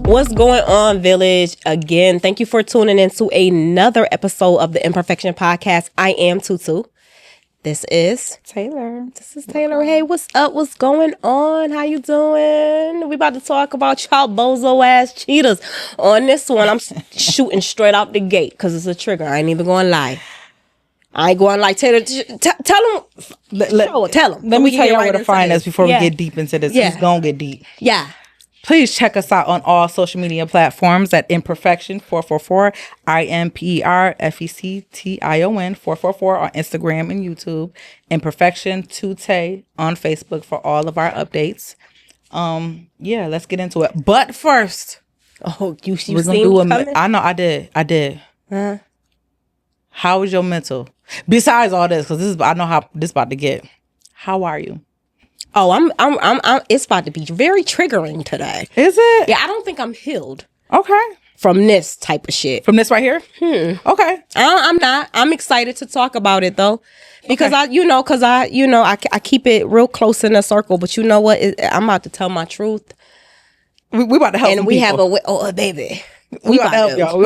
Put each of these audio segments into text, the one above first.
What's going on, Village? Again, thank you for tuning in to another episode of the Imperfection podcast. I am Tutu. This is Taylor. Hey, what's up? What's going on? How you doing? We about to talk about y'all bozo ass cheaters. On this one, I'm shooting straight out the gate because it's a trigger. I ain't even going to lie. I ain't going to lie. Taylor, tell him. Tell him. Let me tell y'all where to find us before we get deep into this. It's going to get deep. Yeah. Please check us out on all social media platforms at Imperfection 444, IMPERFECTION 444 on Instagram and YouTube. Imperfection Tute on Facebook for all of our updates. Let's get into it. But first, you seen coming? I know I did. Uh-huh. How was your mental? Besides all this, because I know how this about to get. How are you? Oh, I'm. It's about to be very triggering today. Is it? Yeah, I don't think I'm healed. Okay. From this type of shit. From this right here? Okay. I'm not. I'm excited to talk about it though, because I keep it real close in a circle. But you know what? I'm about to tell my truth. We about to help. And we people. have baby. We about to help y'all.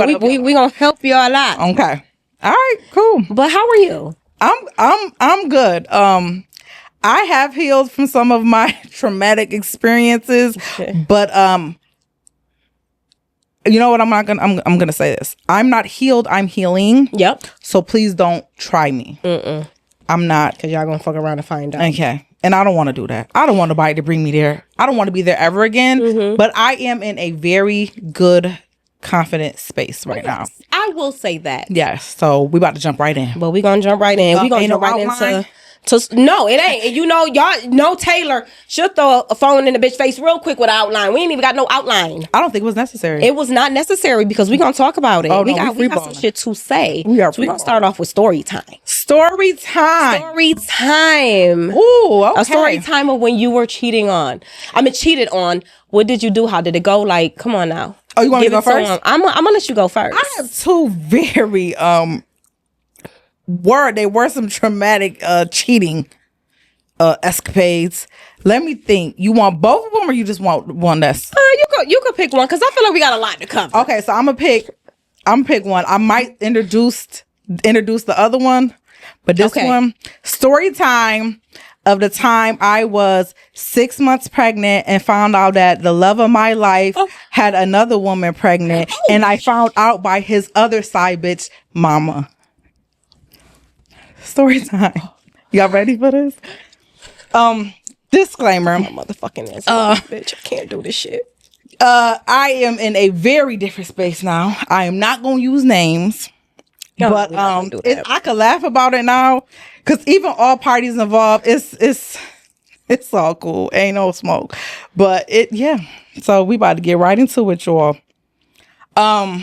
We gonna help y'all a lot. Okay. All right. Cool. But how are you? I'm good. I have healed from some of my traumatic experiences, but you know what? I'm gonna say this. I'm not healed. I'm healing. Yep. So please don't try me. I'm not, because y'all gonna fuck around and find out. Okay. And I don't want to do that. I don't want nobody to bring me there. I don't want to be there ever again. But I am in a very good, confident space right now. I will say that. Yes. So we about to jump right in. But we gonna jump right in. We gonna jump right into. No, it ain't. And you know, y'all know Taylor should throw a phone in the bitch face real quick with an outline. We ain't even got no outline. I don't think it was necessary. It was not necessary because we gonna talk about it. Oh, we got some shit to say. We gonna start off with story time. Story time. Ooh, okay. A story time of when you were cheated on. What did you do? How did it go? Like, come on now. Oh, you want me to go first? I'm gonna let you go first. I have two very there were some traumatic cheating escapades. Let me think. You want both of them or you just want one that's you could pick one because I feel like we got a lot to cover. Okay, so I'm gonna pick one. I might introduce the other one, but this one, story time of the time I was 6 months pregnant and found out that the love of my life had another woman pregnant, and I found out by his other side bitch mama. Story time. Y'all ready for this? Disclaimer. My motherfucking ass. Bitch, I can't do this shit. I am in a very different space now. I am not gonna use names. But I could laugh about it now. Cause even all parties involved, it's all cool. Ain't no smoke. But so we about to get right into it, y'all. So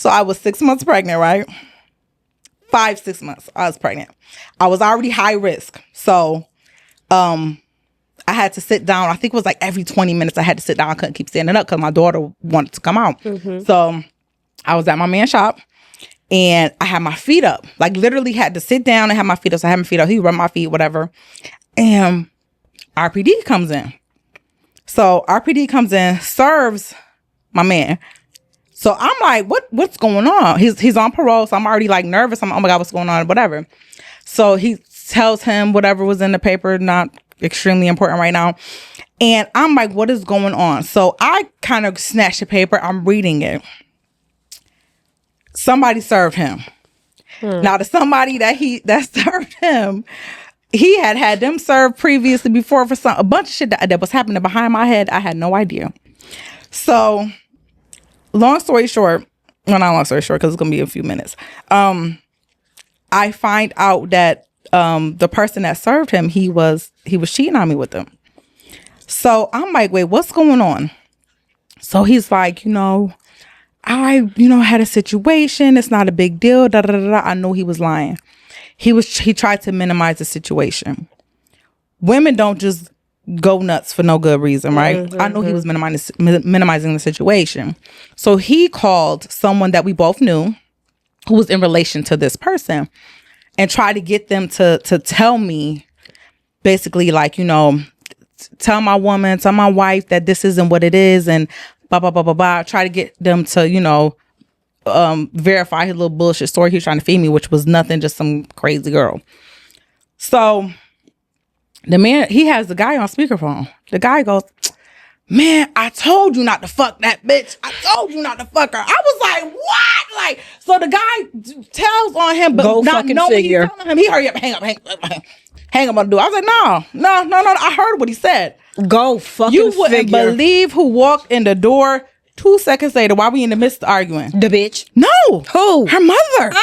I was 6 months pregnant, right? 6 months I was pregnant. I was already high risk. So I had to sit down. I think it was like every 20 minutes I had to sit down. I couldn't keep standing up because my daughter wanted to come out. So I was at my man's shop and I had my feet up. Like literally had to sit down and have my feet up. So I had my feet up. He rubbed my feet, whatever. And RPD comes in. So RPD comes in, serves my man. So I'm like, what's going on? He's on parole, so I'm already like nervous. I'm, oh my God, what's going on? Whatever. So he tells him whatever was in the paper, not extremely important right now. And I'm like, what is going on? So I kind of snatched the paper. I'm reading it. Somebody served him. Now the somebody that served him, he had them served previously before for a bunch of shit that was happening behind my head. I had no idea. So long story short, well, not long story short, because it's going to be a few minutes. I find out that the person that served him, he was cheating on me with them. So I'm like, wait, what's going on? So he's like, I had a situation. It's not a big deal. Da, da, da, da. I know he was lying. He tried to minimize the situation. Women don't just go nuts for no good reason, right? I know he was minimizing the situation. So he called someone that we both knew who was in relation to this person and tried to get them to tell me basically like, tell my woman, tell my wife that this isn't what it is, and blah blah blah blah blah. Try to get them to, you know, verify his little bullshit story he was trying to feed me, which was nothing, just some crazy girl. So the man, he has the guy on speakerphone. The guy goes, man, I told you not to fuck that bitch. I told you not to fuck her. I was like, what? Like, so the guy tells on him, but Go not fucking knowing figure. he's telling him. He hurry up, hang up on the door. I was like, no. I heard what he said. Go fucking You wouldn't figure. believe who walked in the door 2 seconds later while we in the midst of arguing. The bitch. No. Who? Her mother.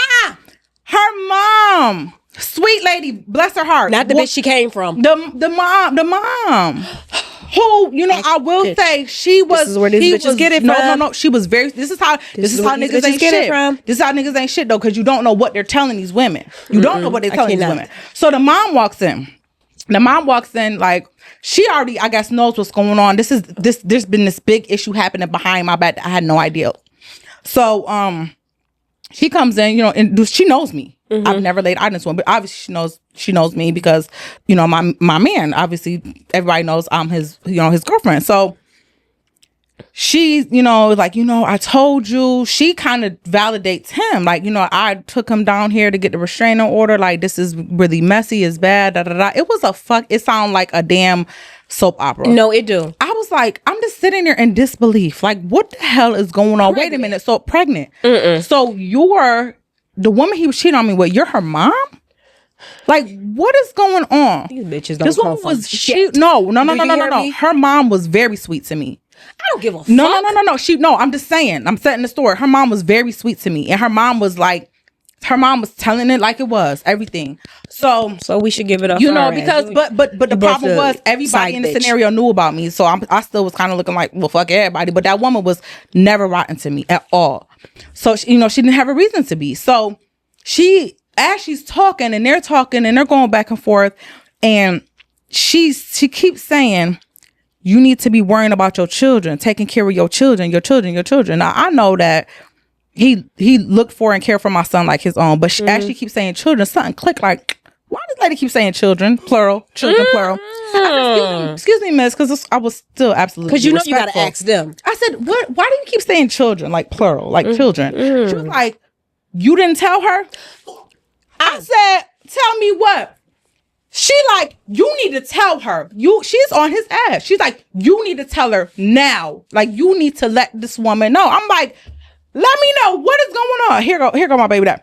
Her mom. Sweet lady, bless her heart. Not the bitch she came from. The mom. Who, you know, I will bitch. say she was. This is where these bitches get it from. No. She was very. This is how is how where these niggas bitches ain't get it shit. from. This is how niggas ain't shit though, because you don't know what they're telling these women. You don't know what they're telling these cannot. women. So the mom walks in. Like she already, I guess, knows what's going on. There's been this big issue happening behind my back that I had no idea. So she comes in, you know, and she knows me. I've never laid eyes on this one, but obviously she knows me because, you know, my man, obviously everybody knows I'm his, you know, his girlfriend. So she, you know, like, you know, I told you. She kind of validates him. Like, you know, I took him down here to get the restraining order. Like, this is really messy. It's bad. Da, da, da. It was it sounded like a damn soap opera. No, it do. I was like, I'm just sitting there in disbelief. Like, what the hell is going on? Wait a minute. So pregnant. So you're the woman he was cheating on me with. You're her mom? Like, what is going on? These bitches don't This come woman from was shit. No. Do you hear me? Her mom was very sweet to me. I don't give a fuck. No. I'm just saying. I'm setting the story. Her mom was very sweet to me, and her mom was telling it like it was everything. So we should give it up. you know, because but the problem was everybody in the scenario knew about me, so I still was kind of looking like, well, fuck everybody. But that woman was never rotten to me at all. So you know, she didn't have a reason to be. So as she's talking and they're going back and forth, and she keeps saying, you need to be worrying about your children, taking care of your children. Now, I know that he looked for and cared for my son like his own, but as she keeps saying children, something clicked like, why does lady keep saying children, plural, children, plural? I said, excuse me, miss, because I was still absolutely because you know respectful. you gotta ask them. I said, what? Why do you keep saying children, like plural, like children? She was like, you didn't tell her? I said, tell me what? She like, you need to tell her. She's on his ass. She's like, you need to tell her now. Like, you need to let this woman know. I'm like, let me know what is going on. Here go my baby dad.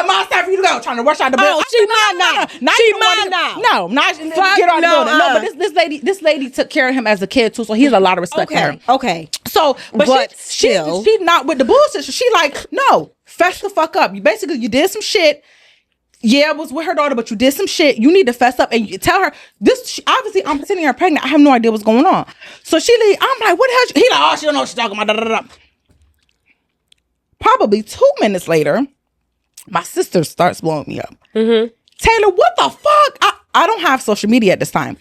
My time for you to go. Trying to rush out the building. Oh, she mine now. She mine now. No, not get out the building. No, but this lady took care of him as a kid too, so he has a lot of respect for her. Okay. So, but still, she's not with the bullshit. So she like, no, fess the fuck up. You did some shit. Yeah, it was with her daughter, but you did some shit. You need to fess up and you tell her this. Obviously, I'm sitting here pregnant. I have no idea what's going on. So she leave. I'm like, what the hell? He like, oh, she don't know what she's talking about. Da, da, da, da. Probably 2 minutes later, my sister starts blowing me up. Taylor, what the fuck? I don't have social media at this time.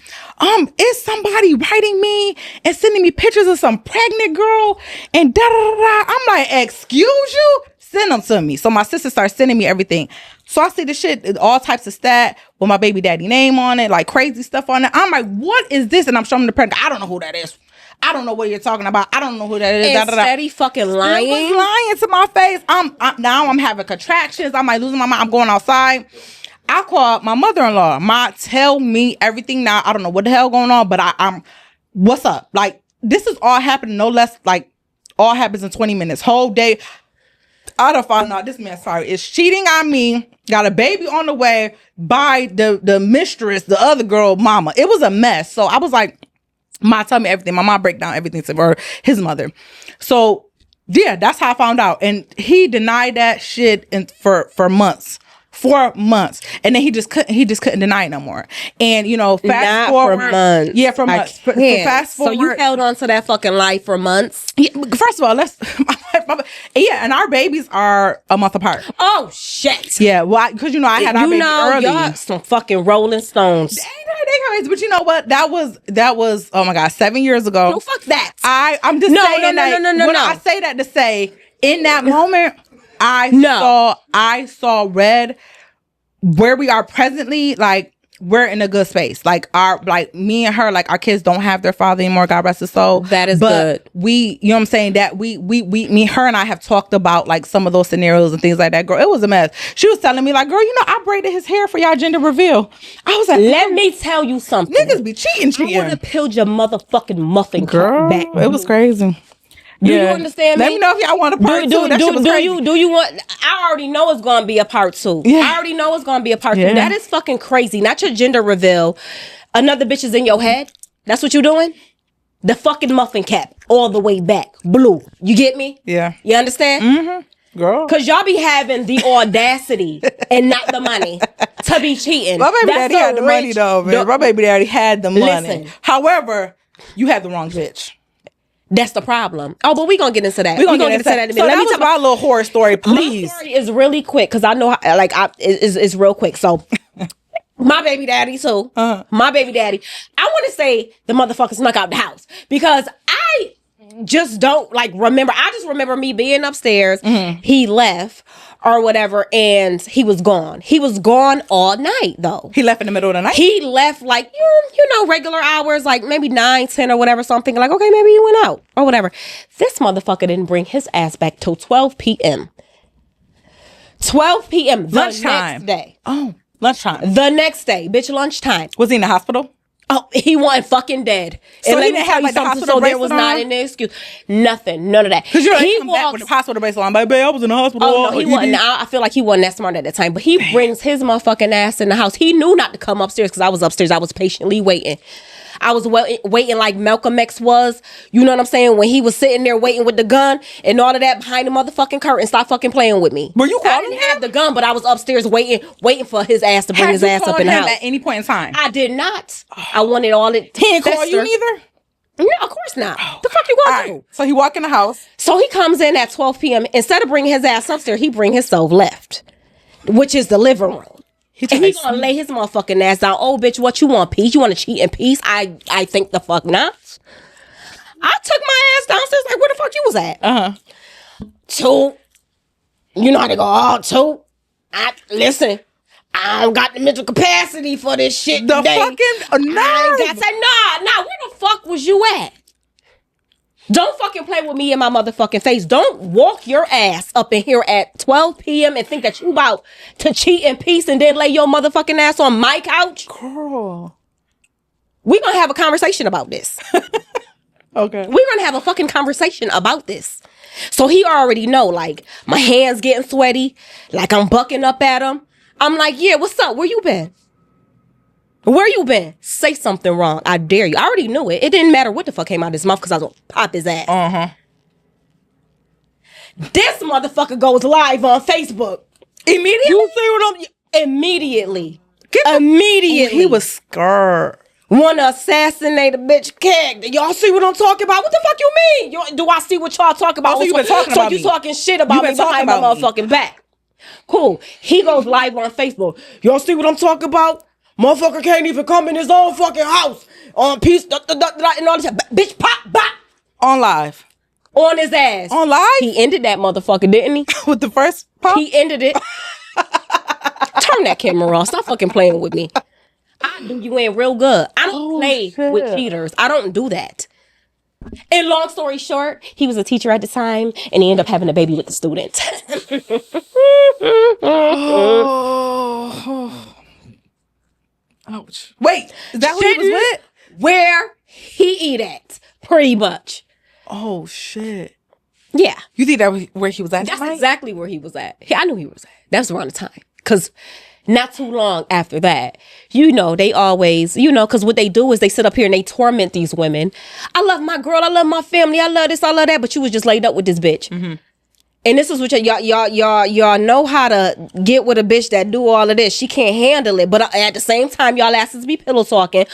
Is somebody writing me and sending me pictures of some pregnant girl and da da da da? I'm like, excuse you? Send them to me. So my sister starts sending me everything. So I see the shit, all types of stat with my baby daddy name on it, like crazy stuff on it. I'm like, what is this? And I'm showing the pregnant. I don't know who that is. I don't know what you're talking about. I don't know who that is. And steady fucking lying. It was lying to my face. Now I'm having contractions. I'm like losing my mind. I'm going outside. I called my mother-in-law. Tell me everything now. I don't know what the hell going on, but I'm what's up? Like, this is all happening no less, like, all happens in 20 minutes. Whole day. I don't find out this man, is cheating on me. Got a baby on the way by the mistress, the other girl, mama. It was a mess. So I was like, Ma, tell me everything. My mom break down everything to her, his mother. So yeah, that's how I found out. And he denied that shit for months. 4 months, and then he just couldn't deny it no more. And you know, fast forward, for months. Yeah, for months. Fast forward. So you held on to that fucking life for months. Yeah, first of all, and our babies are a month apart. Oh shit. Yeah, well, because you know I had our baby early. Y'all some fucking Rolling Stones. They crazy, but you know what? That was oh my god, 7 years ago. No, fuck that. I'm just saying that. I say that to say in that moment. I saw red. Where we are presently, like we're in a good space. Like me and her, like our kids don't have their father anymore. God rest his soul. That is but good. We, you know what I'm saying? That me, her and I have talked about like some of those scenarios and things like that. Girl, it was a mess. She was telling me like, girl, I braided his hair for y'all gender reveal. I was like, let me tell you something. Niggas be cheating. I would have peeled your motherfucking muffin girl, back. It was crazy. Do you understand me? Let me know if y'all want a part two. That shit was crazy. Do you want? I already know it's gonna be a part 2. Yeah. I already know it's gonna be a part 2. Yeah. That is fucking crazy. Not your gender reveal. Another bitch is in your head. That's what you doing? The fucking muffin cap all the way back, blue. You get me? Yeah. You understand? Mm-hmm. Girl. Cause y'all be having the audacity and not the money to be cheating. My baby daddy had the money though, man. My baby daddy had the money. Listen. However, you had the wrong bitch. That's the problem. Oh, but we're going to get into that. We're going to get into that in a minute. So Let me tell my little horror story, please. My story is really quick because I know, it's real quick. So, my baby daddy, too. My baby daddy. I want to say the motherfucker snuck out the house because I just don't, remember. I just remember me being upstairs. Mm-hmm. He left or whatever, and he was gone. He was gone all night, though. He left in the middle of the night? He left, regular hours, maybe 9, 10 or whatever. So I'm thinking, okay, maybe he went out or whatever. This motherfucker didn't bring his ass back till 12 p.m. 12 p.m. Lunchtime. The next day. Oh, lunchtime. The next day. Bitch, lunchtime. Was he in the hospital? Oh, he wasn't fucking dead. So and he didn't have the hospital so there was not an excuse. Nothing. None of that. Because he come back with the hospital bracelet on. Babe, I was in the hospital. Oh, no, he wasn't. I feel like he wasn't that smart at the time. But he brings his motherfucking ass in the house. He knew not to come upstairs because I was upstairs. I was patiently waiting. I was waiting like Malcolm X was. You know what I'm saying? When he was sitting there waiting with the gun and all of that behind the motherfucking curtain. Stop fucking playing with me. Were you calling I didn't have the gun, but I was upstairs waiting for his ass to bring his ass up in the house. At any point in time? I did not. I wanted all it. He didn't call you neither? No, of course not. The fuck you want to do? So he walked in the house. So he comes in at 12 p.m. Instead of bringing his ass upstairs, he bring himself left, which is the living room. And he's gonna lay his motherfucking ass down. Oh, bitch, what you want, peace? You want to cheat in peace? I think the fuck not. I took my ass downstairs like, where the fuck you was at? 2. You know how to go, 2. Listen, I don't got the mental capacity for this shit the today. Fucking nerve. I got to say, nah, where the fuck was you at? Don't fucking play with me in my motherfucking face. Don't walk your ass up in here at 12 p.m. and think that you about to cheat in peace and then lay your motherfucking ass on my couch. Girl. We're going to have a conversation about this. Okay. We're going to have a fucking conversation about this. So he already know, my hands getting sweaty, I'm bucking up at him. I'm like, yeah, what's up? Where you been? Where you been? Say something wrong. I dare you. I already knew it. It didn't matter what the fuck came out of his mouth because I was going to pop his ass. This motherfucker goes live on Facebook. Immediately? You see what I'm... Immediately. Immediately. He was scared. Want to assassinate a bitch keg. Y'all see what I'm talking about? What the fuck you mean? Do I see what y'all talking about? So you been talking about me. So you talking shit about me behind my motherfucking back. Cool. He goes live on Facebook. Y'all see what I'm talking about? Motherfucker can't even come in his own fucking house on peace and all this. Bitch, pop, bop. On live. On his ass. On live? He ended that motherfucker, didn't he? With the first pop? He ended it. Turn that camera off. Stop fucking playing with me. I do you in real good. I don't play with cheaters. I don't do that. And long story short, he was a teacher at the time, and he ended up having a baby with the student. Ouch. Wait, is that who he was with? Where he eat at, pretty much. Oh, shit. Yeah. You think that was where he was at? That's exactly where he was at. I knew he was at. That's around the time. Because not too long after that, they always, because what they do is they sit up here and they torment these women. I love my girl. I love my family. I love this. I love that. But you was just laid up with this bitch. Mm-hmm. And this is what y'all know how to get with a bitch that do all of this. She can't handle it. But at the same time, y'all asses be pillow talking.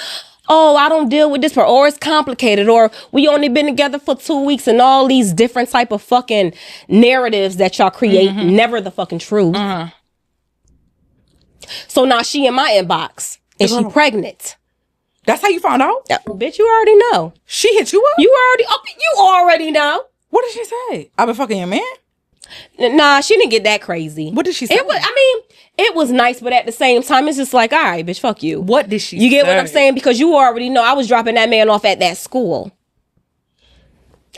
Oh, I don't deal with this or it's complicated, or we only been together for 2 weeks, and all these different type of fucking narratives that y'all create. Mm-hmm. Never the fucking truth. Uh-huh. So now she in my inbox and she pregnant. That's how you found out? Bitch, you already know. She hit you up? You already know. What did she say? I've been fucking your man? Nah, she didn't get that crazy. What did she say? It was nice, but at the same time, it's just like, all right, bitch, fuck you. What did she say? You get what I'm saying? Because you already know I was dropping that man off at that school.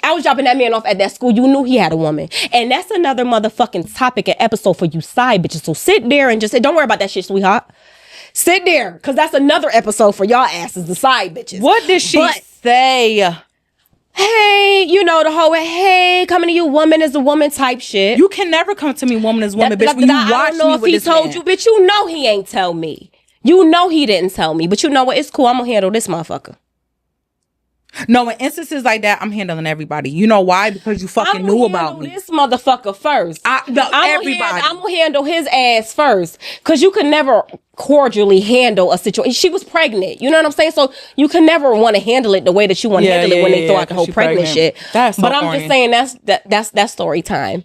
I was dropping that man off at that school. You knew he had a woman. And that's another motherfucking topic and episode for you side bitches. So sit there and just say, don't worry about that shit, sweetheart. Sit there, because that's another episode for y'all asses, the side bitches. What did she say? Hey, you know, the whole, hey, coming to you, woman is a woman type shit. You can never come to me, woman is woman, bitch. When you watch I don't know me if with he this told man. you, bitch. You know he ain't tell me. You know he didn't tell me. But you know what? It's cool. I'm going to handle this motherfucker. No, in instances like that, I'm handling everybody. You know why? Because you fucking knew about me. This motherfucker first. Everybody. I'm gonna handle his ass first, because you could never cordially handle a situation. She was pregnant. You know what I'm saying? So you can never want to handle it the way that you want to handle it when they throw out the whole pregnant shit. That's so but I'm corny. just saying that's story time.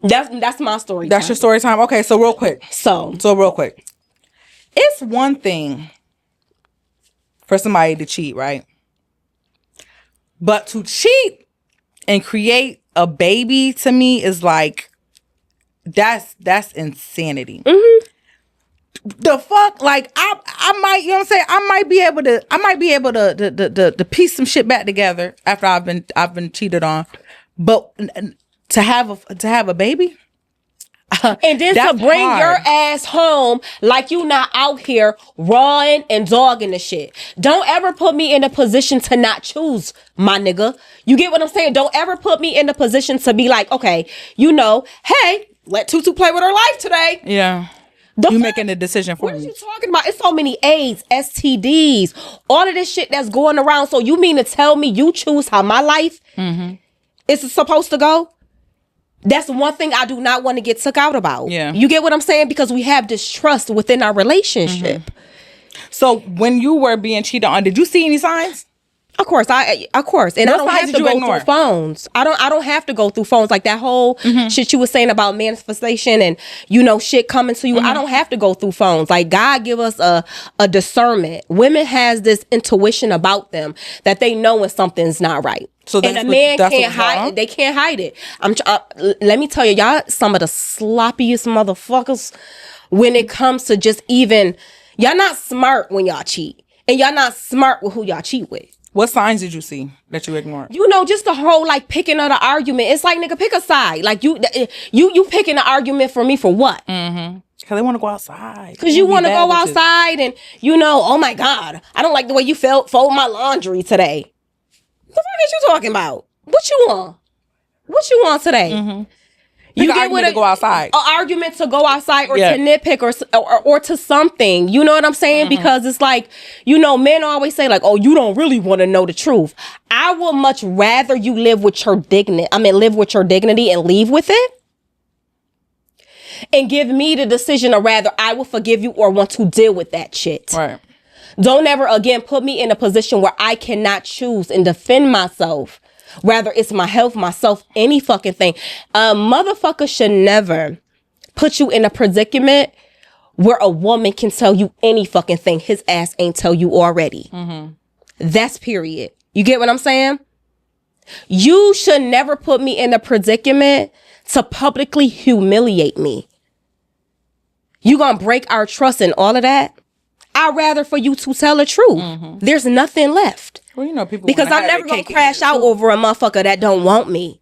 That's my story. That's time. your story time. Okay, so real quick. So real quick. It's one thing for somebody to cheat, right? But to cheat and create a baby, to me, is like, that's insanity. Mm-hmm. The fuck, like I might, you know what I'm saying? I might be able to piece some shit back together after I've been cheated on, but to have a baby. and then to bring your ass home like you not out here rawing and dogging the shit. Don't ever put me in a position to not choose, my nigga. You get what I'm saying? Don't ever put me in a position to be like, okay, you know, hey, let Tutu play with her life today. Yeah. You making the decision for me. What are you talking about? It's so many AIDS, STDs, all of this shit that's going around. So you mean to tell me you choose how my life is supposed to go? That's one thing I do not want to get took out about. Yeah. You get what I'm saying? Because we have distrust within our relationship. So when you were being cheated on, did you see any signs? Of course, and What I don't signs have did to you go ignore? through phones. I don't have to go through phones, like that whole shit you was saying about manifestation and, you know, shit coming to you. I don't have to go through phones. Like, God give us a discernment. Women has this intuition about them that they know when something's not right. So and a man can't hide it. They can't hide it. Let me tell you, y'all some of the sloppiest motherfuckers when it comes to just even, y'all not smart when y'all cheat, and y'all not smart with who y'all cheat with. What signs did you see that you ignored? You know, just the whole like picking of the argument. It's like, nigga, pick a side. Like you picking the argument for me for what? Because they want to go outside. Because you want to go outside and, you know, oh my God, I don't like the way you fold my laundry today. What the fuck is you talking about? What you want? What you want today? You get what to go outside. An argument to go outside or to nitpick or to something. You know what I'm saying? Because it's like, you know, men always say like, oh, you don't really want to know the truth. I would much rather you live with your dignity. Live with your dignity and leave with it. And give me the decision, or rather I will forgive you or want to deal with that shit. Right. Don't ever again put me in a position where I cannot choose and defend myself. Rather, it's my health, myself, any fucking thing. A motherfucker should never put you in a predicament where a woman can tell you any fucking thing his ass ain't tell you already. That's period. You get what I'm saying? You should never put me in a predicament to publicly humiliate me. You gonna break our trust and all of that? I'd rather for you to tell the truth. There's nothing left. Well, you know, people because I'm never gonna crash out over a motherfucker that don't want me.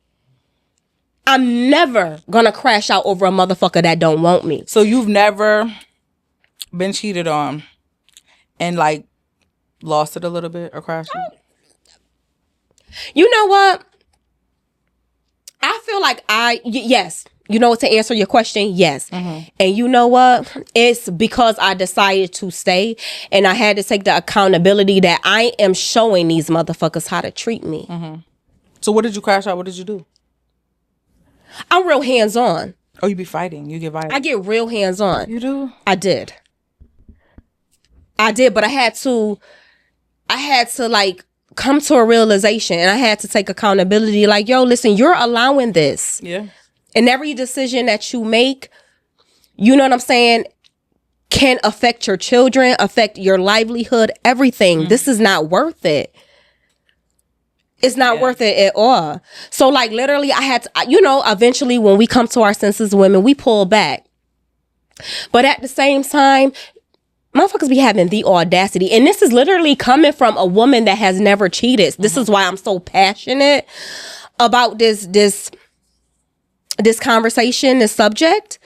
I'm never gonna crash out over a motherfucker that don't want me. So you've never been cheated on and like lost it a little bit or crashed it? You know what? I feel like yes. You know what, to answer your question, yes. And you know what? It's because I decided to stay and I had to take the accountability that I am showing these motherfuckers how to treat me. So what did you crash out? What did you do? I'm real hands-on. Oh, you be fighting. You get violent. I get real hands-on. You do? I did, but I had to like come to a realization, and I had to take accountability. Like, yo, listen, you're allowing this. Yeah. And every decision that you make, you know what I'm saying, can affect your children, affect your livelihood, everything. This is not worth it. It's not worth it at all. So like literally I had to, eventually when we come to our senses, women, we pull back. But at the same time, motherfuckers be having the audacity. And this is literally coming from a woman that has never cheated. This is why I'm so passionate about this conversation, this subject,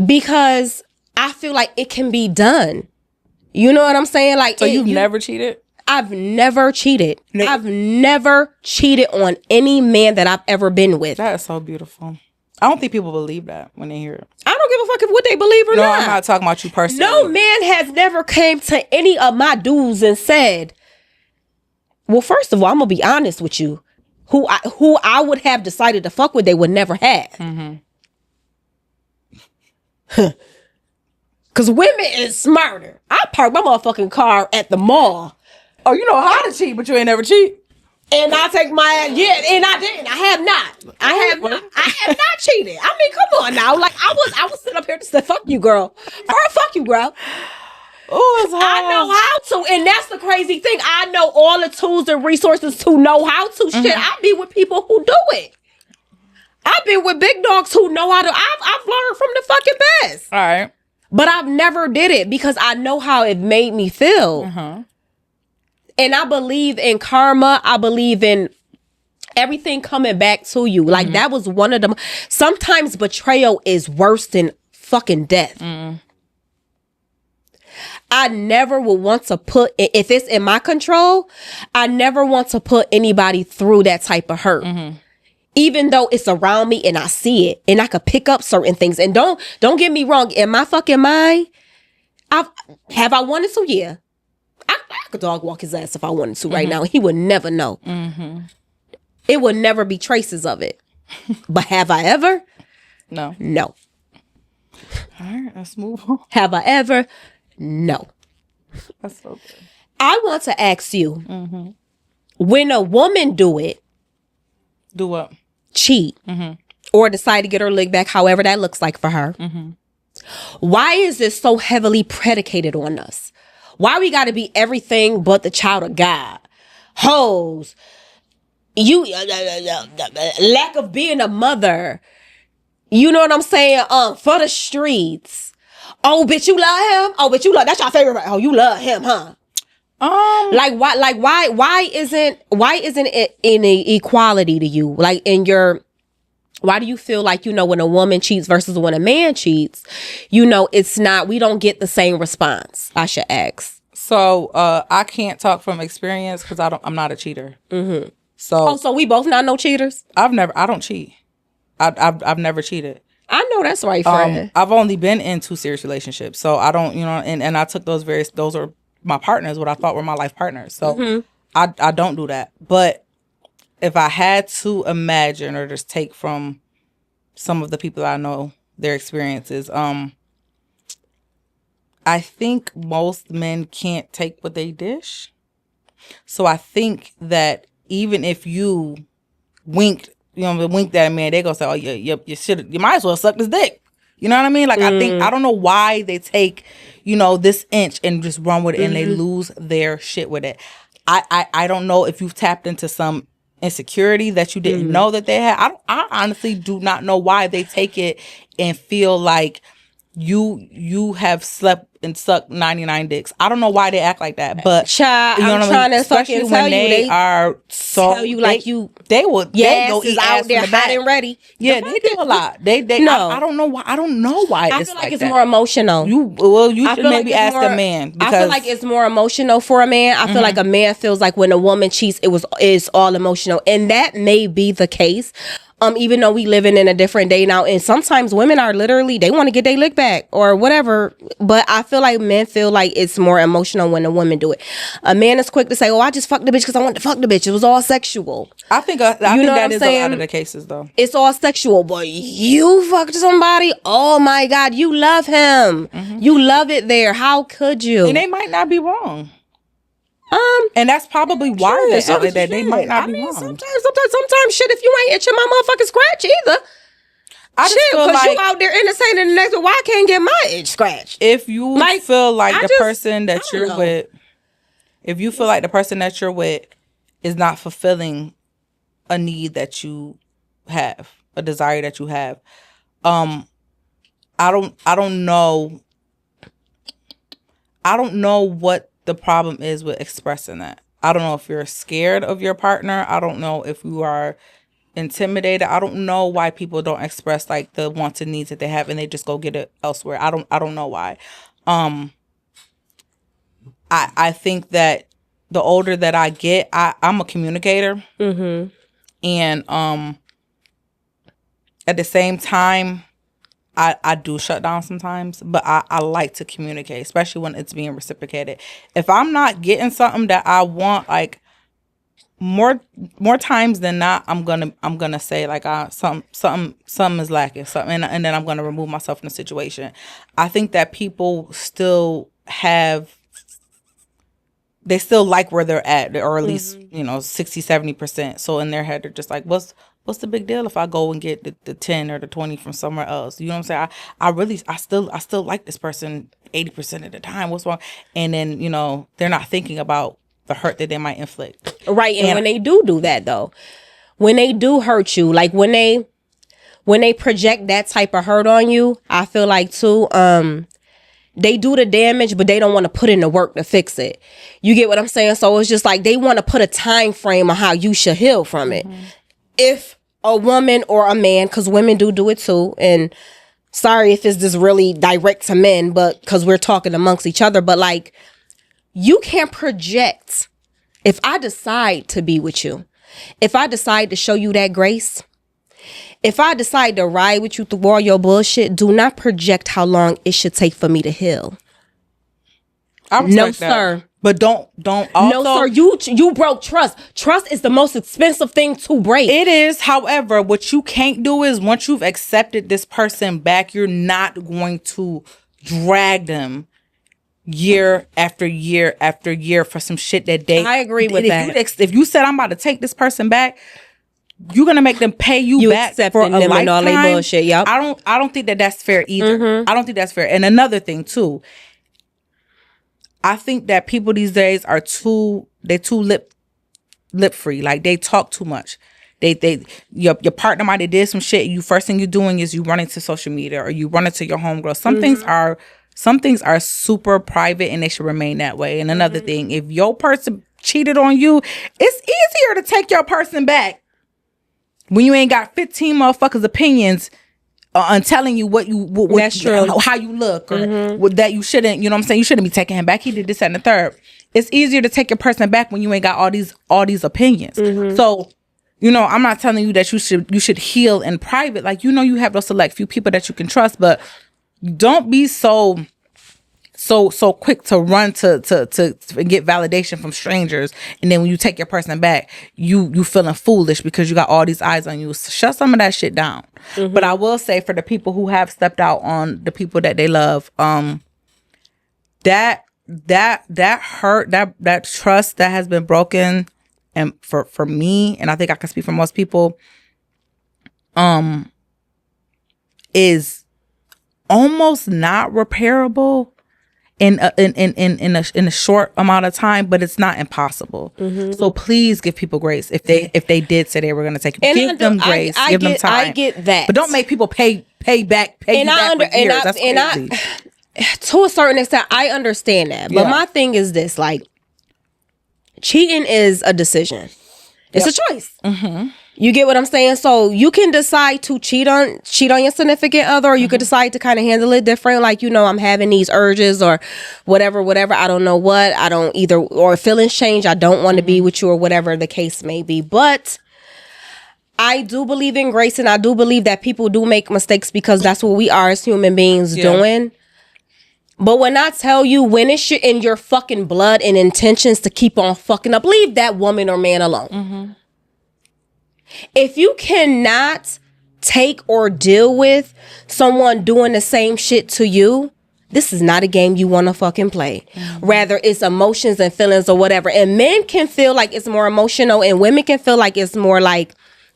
because I feel like it can be done. You know what I'm saying? Like, so you've never cheated? I've never cheated. I've never cheated on any man that I've ever been with. That is so beautiful. I don't think people believe that when they hear it. I don't give a fuck if what they believe or not. No, I'm not talking about you personally. No man has never came to any of my dudes and said, well, first of all, I'm going to be honest with you. Who I would have decided to fuck with, they would never have. Because women is smarter. I park my motherfucking car at the mall. Oh, you know how to cheat, but you ain't never cheat. And I take my, and I didn't. I have not. I have not cheated. I mean, come on now. Like, I was sitting up here to say, fuck you, girl. Fuck you, girl. Oh, it's hard. I know how to. And that's the crazy thing. I know all the tools and resources to know how to. Shit, I be with people who do it. I've been with big dogs who know how to. I've learned from the fucking best. All right. But I've never did it because I know how it made me feel. And I believe in karma. I believe in everything coming back to you. Like, that was one of them. Sometimes betrayal is worse than fucking death. I never would want to put, if it's in my control, I never want to put anybody through that type of hurt. Even though it's around me and I see it and I could pick up certain things. And don't get me wrong, in my fucking mind, have I wanted to? Yeah. I could dog walk his ass if I wanted to right now. He would never know. It would never be traces of it. But have I ever? No. No. All right, let's move on. Have I ever? No. That's so good. I want to ask you, when a woman do it, do what? Cheat, or decide to get her leg back, however that looks like for her. Why is this so heavily predicated on us? Why we got to be everything but the child of God? Hoes, you lack of being a mother. You know what I'm saying? For the streets. Oh, bitch, you love him? Oh, bitch, you love, that's your favorite. Oh, you love him, huh? Why isn't it in equality to you? Like, why do you feel like, when a woman cheats versus when a man cheats, it's not, we don't get the same response? I should ask. So, I can't talk from experience because I'm not a cheater. So we both not no cheaters? I don't cheat. I've never cheated. I know that's right, friend. I've only been in 2 serious relationships. So I don't, and I took those are my partners, what I thought were my life partners. So I don't do that. But if I had to imagine or just take from some of the people I know, their experiences, I think most men can't take what they dish. So I think that even if you winked that man, they gonna say, oh, you might as well suck this dick. You know what I mean? Like, I don't know why they take, this inch and just run with it and they lose their shit with it. I don't know if you've tapped into some insecurity that you didn't know that they had. I honestly do not know why they take it and feel like you have slept and sucked 99 dicks. I don't know why they act like that, but child, I'm trying to fucking tell you, they are so tell you like you. They will. They go eat out there hot and ready. Yeah, they do a lot. They no. I don't know why. I don't know why. I feel like it's more emotional. You should maybe ask a man. I feel like it's more emotional for a man. I feel like a man feels like when a woman cheats, it's all emotional, and that may be the case. Even though we living in a different day now, and sometimes women are literally, they want to get their lick back or whatever. But I feel like men feel like it's more emotional when a woman do it. A man is quick to say, "Oh, I just fucked the bitch because I wanted to fuck the bitch. It was all sexual." I think that is a lot of the cases, though. It's all sexual, but you fucked somebody. Oh my God, you love him. You love it there. How could you? And they might not be wrong. And that's probably why they might not be wrong. Sometimes shit, if you ain't itching my motherfucking scratch either. Shit, because you out there entertaining the next one, why I can't get my itch scratched? If you feel like the person that you're with, if you feel like the person that you're with is not fulfilling a need that you have, a desire that you have. I don't know what the problem is with expressing that. I don't know if you're scared of your partner. I don't know if you are intimidated. I don't know why people don't express like the wants and needs that they have and they just go get it elsewhere. I don't know why. I think that the older that I get, I'm a communicator. Mm-hmm. And at the same time, I do shut down sometimes, but I like to communicate, especially when it's being reciprocated. If I'm not getting something that I want, like more times than not, I'm gonna say like something is lacking, something, and then I'm gonna remove myself from the situation. I think that people still they still like where they're at, or at least 60-70%. So in their head, they're just like, what's the big deal if I go and get the 10 or the 20 from somewhere else? You know what I'm saying? I still like this person 80% of the time. What's wrong? And then, they're not thinking about the hurt that they might inflict. Right. And when they do that though, when they do hurt you, like when they project that type of hurt on you, I feel like too, they do the damage, but they don't want to put in the work to fix it. You get what I'm saying? So it's just like they want to put a time frame on how you should heal from it. If a woman or a man, because women do it too, and sorry if it's just really direct to men, but because we're talking amongst each other, but like you can't project. If I decide to be with you, if I decide to show you that grace, if I decide to ride with you through all your bullshit, do not project how long it should take for me to heal. No, sir. But don't also. No, sir. You broke trust. Trust is the most expensive thing to break. It is. However, what you can't do is once you've accepted this person back, you're not going to drag them year after year after year for some shit that they. I agree with that. If you said I'm about to take this person back, you're gonna make them pay you back for a lifetime. And all they bullshit. Yep. I don't think that's fair either. I don't think that's fair. And another thing too, I think that people these days are too lip free. Like they talk too much. Your partner might have did some shit. You first thing you're doing is you run into social media or you run into your homegirl. Some things are super private and they should remain that way. And another thing, if your person cheated on you, it's easier to take your person back when you ain't got 15 motherfuckers' opinions on telling you how you look or that you shouldn't, you know what I'm saying? You shouldn't be taking him back. He did this, that, and the third. It's easier to take your person back when you ain't got all these opinions. So, I'm not telling you that you should heal in private. Like, you have those select few people that you can trust, but don't be so quick to run to get validation from strangers, and then when you take your person back, you feeling foolish because you got all these eyes on you. So shut some of that shit down. But I will say, for the people who have stepped out on the people that they love, that hurt, that trust that has been broken, and for me, and I think I can speak for most people, is almost not repairable in a short amount of time, but it's not impossible. So please give people grace if they did say they were going to take it. Give them grace. Give them time. I get that, but don't make people pay back. Pay you back for years. That's crazy. To a certain extent, I understand that. But my thing is this: like, cheating is a decision. It's a choice. You get what I'm saying? So you can decide to cheat on your significant other, or you could decide to kind of handle it different. Like, I'm having these urges or whatever. I don't know what. I don't either, or feelings change. I don't want to be with you, or whatever the case may be. But I do believe in grace, and I do believe that people do make mistakes because that's what we are as human beings doing. But when I tell you, when it's in your fucking blood and intentions to keep on fucking up, leave that woman or man alone. If you cannot take or deal with someone doing the same shit to you, this is not a game you want to fucking play. Rather, it's emotions and feelings or whatever. And men can feel like it's more emotional, and women can feel like it's more like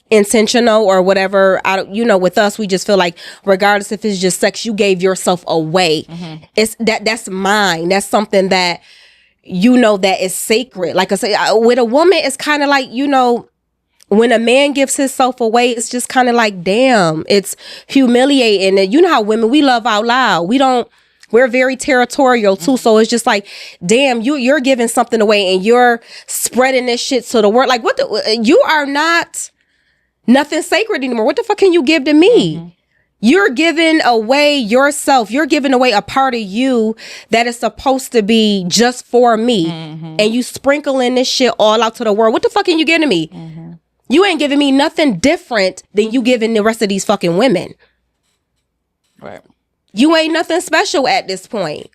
intentional or whatever. With us, we just feel like regardless if it's just sex, you gave yourself away. It's that's mine. That's something that that is sacred. Like I say, with a woman, it's kind of like, when a man gives himself away, it's just kind of like, damn, it's humiliating. And you know how women, we love out loud. We're very territorial too. So it's just like, damn, you're giving something away and you're spreading this shit to the world. Like, you are not nothing sacred anymore. What the fuck can you give to me? You're giving away yourself. You're giving away a part of you that is supposed to be just for me. And you sprinkling this shit all out to the world. What the fuck can you give to me? You ain't giving me nothing different than you giving the rest of these fucking women. Right. You ain't nothing special at this point.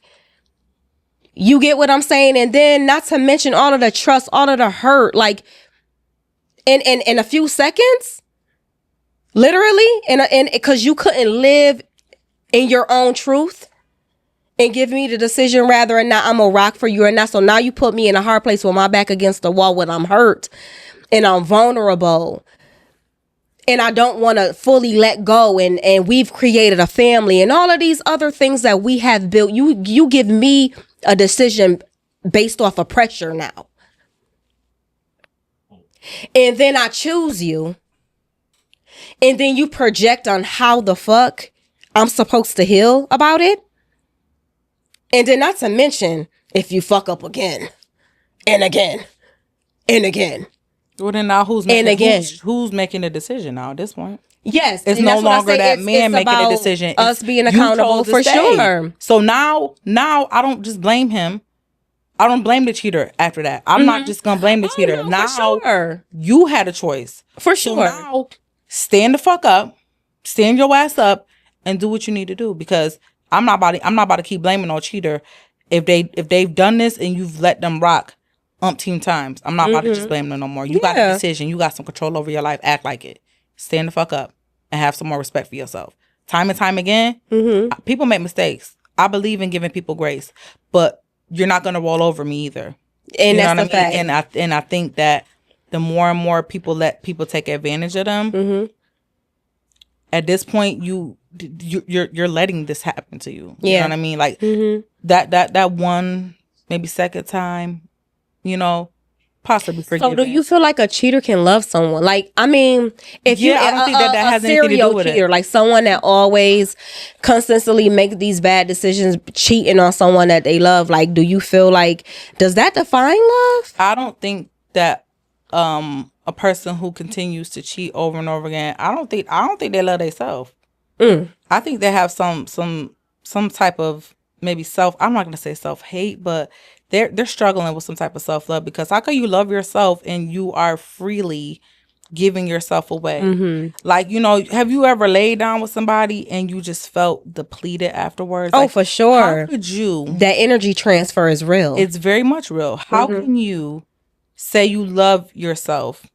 You get what I'm saying? And then not to mention all of the trust, all of the hurt, like in a few seconds, literally, and because you couldn't live in your own truth and give me the decision rather or not, I'm a rock for you or not. So now you put me in a hard place with my back against the wall when I'm hurt and I'm vulnerable. And I don't want to fully let go. And we've created a family and all of these other things that we have built. You give me a decision based off of pressure now. And then I choose you. And then you project on how the fuck I'm supposed to heal about it. And then not to mention if you fuck up again and again and again. Well, then now who's making the decision now at this point? Yes. It's no longer that man making the decision. Us being accountable for sure. So now I don't just blame him. I don't blame the cheater after that. I'm not just going to blame the cheater. No, now you had a choice. For sure. So now stand the fuck up, stand your ass up and do what you need to do, because I'm not about to keep blaming no cheater if they've done this and you've let them rock umpteen times. I'm not about to just blame them no more. You got a decision. You got some control over your life. Act like it. Stand the fuck up and have some more respect for yourself. Time and time again, people make mistakes. I believe in giving people grace, but you're not going to roll over me either. And that's the fact. And I think that the more and more people let people take advantage of them, at this point, you're letting this happen to you. You know what I mean? Like that one, maybe second time, possibly forgiven. So do you feel like a cheater can love someone? Like, I mean, if I don't think that has anything to do with cheater, it. like someone that always consistently makes these bad decisions, cheating on someone that they love, like, do you feel like, does that define love? I don't think that a person who continues to cheat over and over again, I don't think they love themselves. I think they have some type of maybe I'm not going to say self-hate, but they're struggling with some type of self-love, because how can you love yourself and you are freely giving yourself away? Like, have you ever laid down with somebody and you just felt depleted afterwards? Oh, like, for sure. How could you? That energy transfer is real. It's very much real. How can you say you love yourself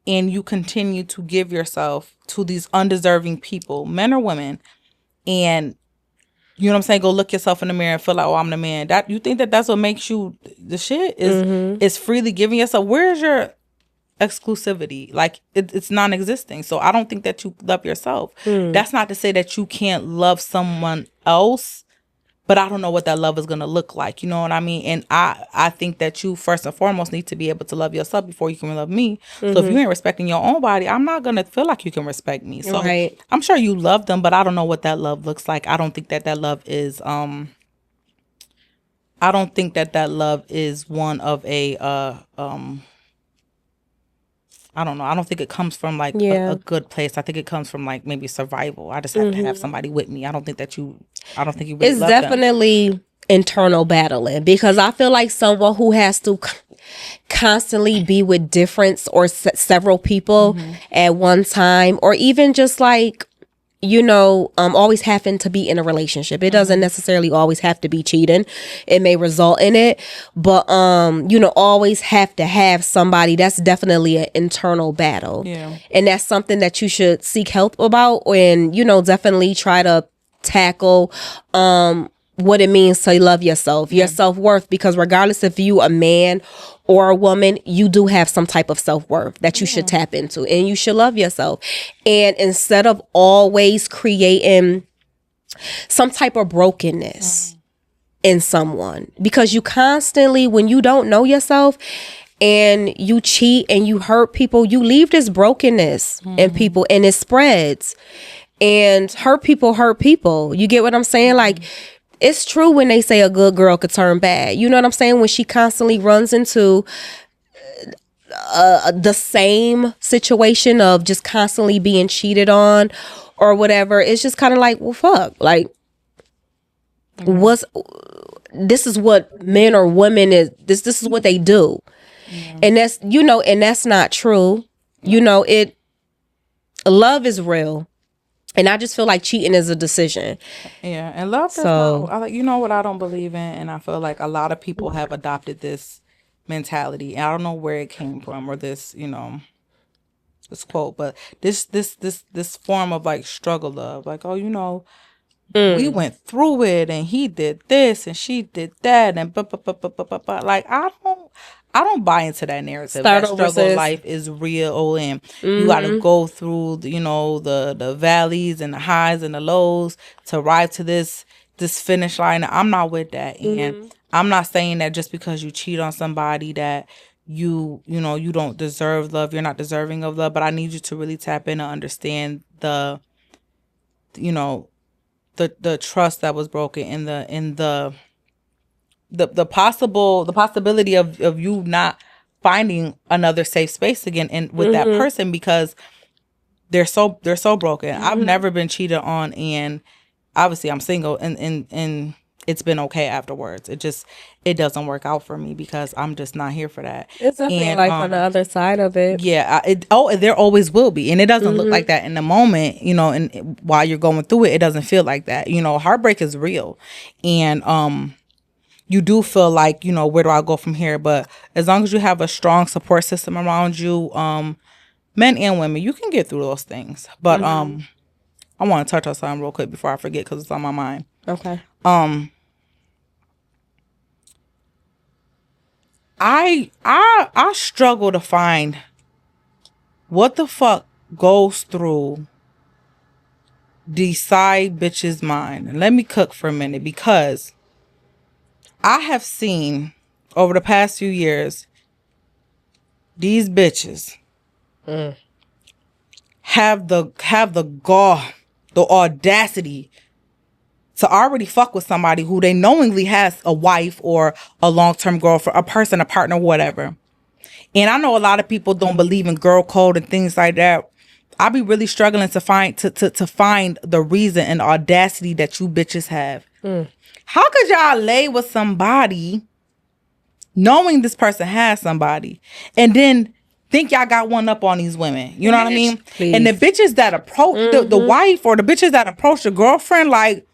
and you continue to give yourself to these undeserving people, men or women, and you know what I'm saying, go look yourself in the mirror and feel like, oh, I'm the man. That you think that's what makes you the shit is freely giving yourself. Where's your exclusivity? Like it's non-existing. So I don't think that you love yourself. That's not to say that you can't love someone else, but I don't know what that love is going to look like. You know what I mean? And I think that you first and foremost need to be able to love yourself before you can love me. So if you ain't respecting your own body, I'm not going to feel like you can respect me. So I'm sure you love them, but I don't know what that love looks like. I don't think that love is, I don't think that love is one of a, I don't know. I don't think it comes from like a good place. I think it comes from like maybe survival. I just have to have somebody with me. I don't think you really it's love definitely them. Internal battling, because I feel like someone who has to constantly be with different or several people at one time, or even just like, always having to be in a relationship. It doesn't necessarily always have to be cheating. It may result in it, but always have to have somebody. That's definitely an internal battle. Yeah. And that's something that you should seek help about, and definitely try to tackle what it means to love yourself, your self-worth, because regardless if you a man or a woman, you do have some type of self-worth that you should tap into, and you should love yourself. And instead of always creating some type of brokenness in someone, because you constantly, when you don't know yourself, and you cheat and you hurt people, you leave this brokenness in people, and it spreads. And hurt people. You get what I'm saying? Like, it's true when they say a good girl could turn bad. You know what I'm saying? When she constantly runs into the same situation of just constantly being cheated on or whatever, it's just kind of like, well, fuck. Like, this is what men or women is. This is what they do. And that's, and that's not true. Love is real. And I just feel like cheating is a decision. Yeah. And love is not, you know what I don't believe in? And I feel like a lot of people have adopted this mentality. I don't know where it came from, or this, this quote, but this form of like struggle love. Like, we went through it, and he did this and she did that, and like, I don't buy into that narrative. That struggle life is real, and you got to go through the valleys and the highs and the lows to arrive to this finish line. I'm not with that. And I'm not saying that just because you cheat on somebody that you don't deserve love, you're not deserving of love. But I need you to really tap in and understand the trust that was broken, and the possibility of you not finding another safe space again and with that person, because they're so broken. I've never been cheated on, and obviously I'm single, and it's been okay afterwards. It doesn't work out for me because I'm just not here for that. It's definitely like on the other side of it. Yeah, there always will be, and it doesn't look like that in the moment, and while you're going through it, it doesn't feel like that. Heartbreak is real, and you do feel like, where do I go from here? But as long as you have a strong support system around you, men and women, you can get through those things. But I want to touch on something real quick before I forget, because it's on my mind. Okay. I struggle to find what the fuck goes through these side bitches' mind. And let me cook for a minute, because I have seen over the past few years these bitches have the gall, the audacity to already fuck with somebody who they knowingly has a wife or a long-term girlfriend, a person, a partner, whatever. And I know a lot of people don't believe in girl code and things like that. I be really struggling to find the reason and audacity that you bitches have. How could y'all lay with somebody knowing this person has somebody, and then think y'all got one up on these women? You know what I mean? Please. And the bitches that approach the wife, or the bitches that approach the girlfriend, like,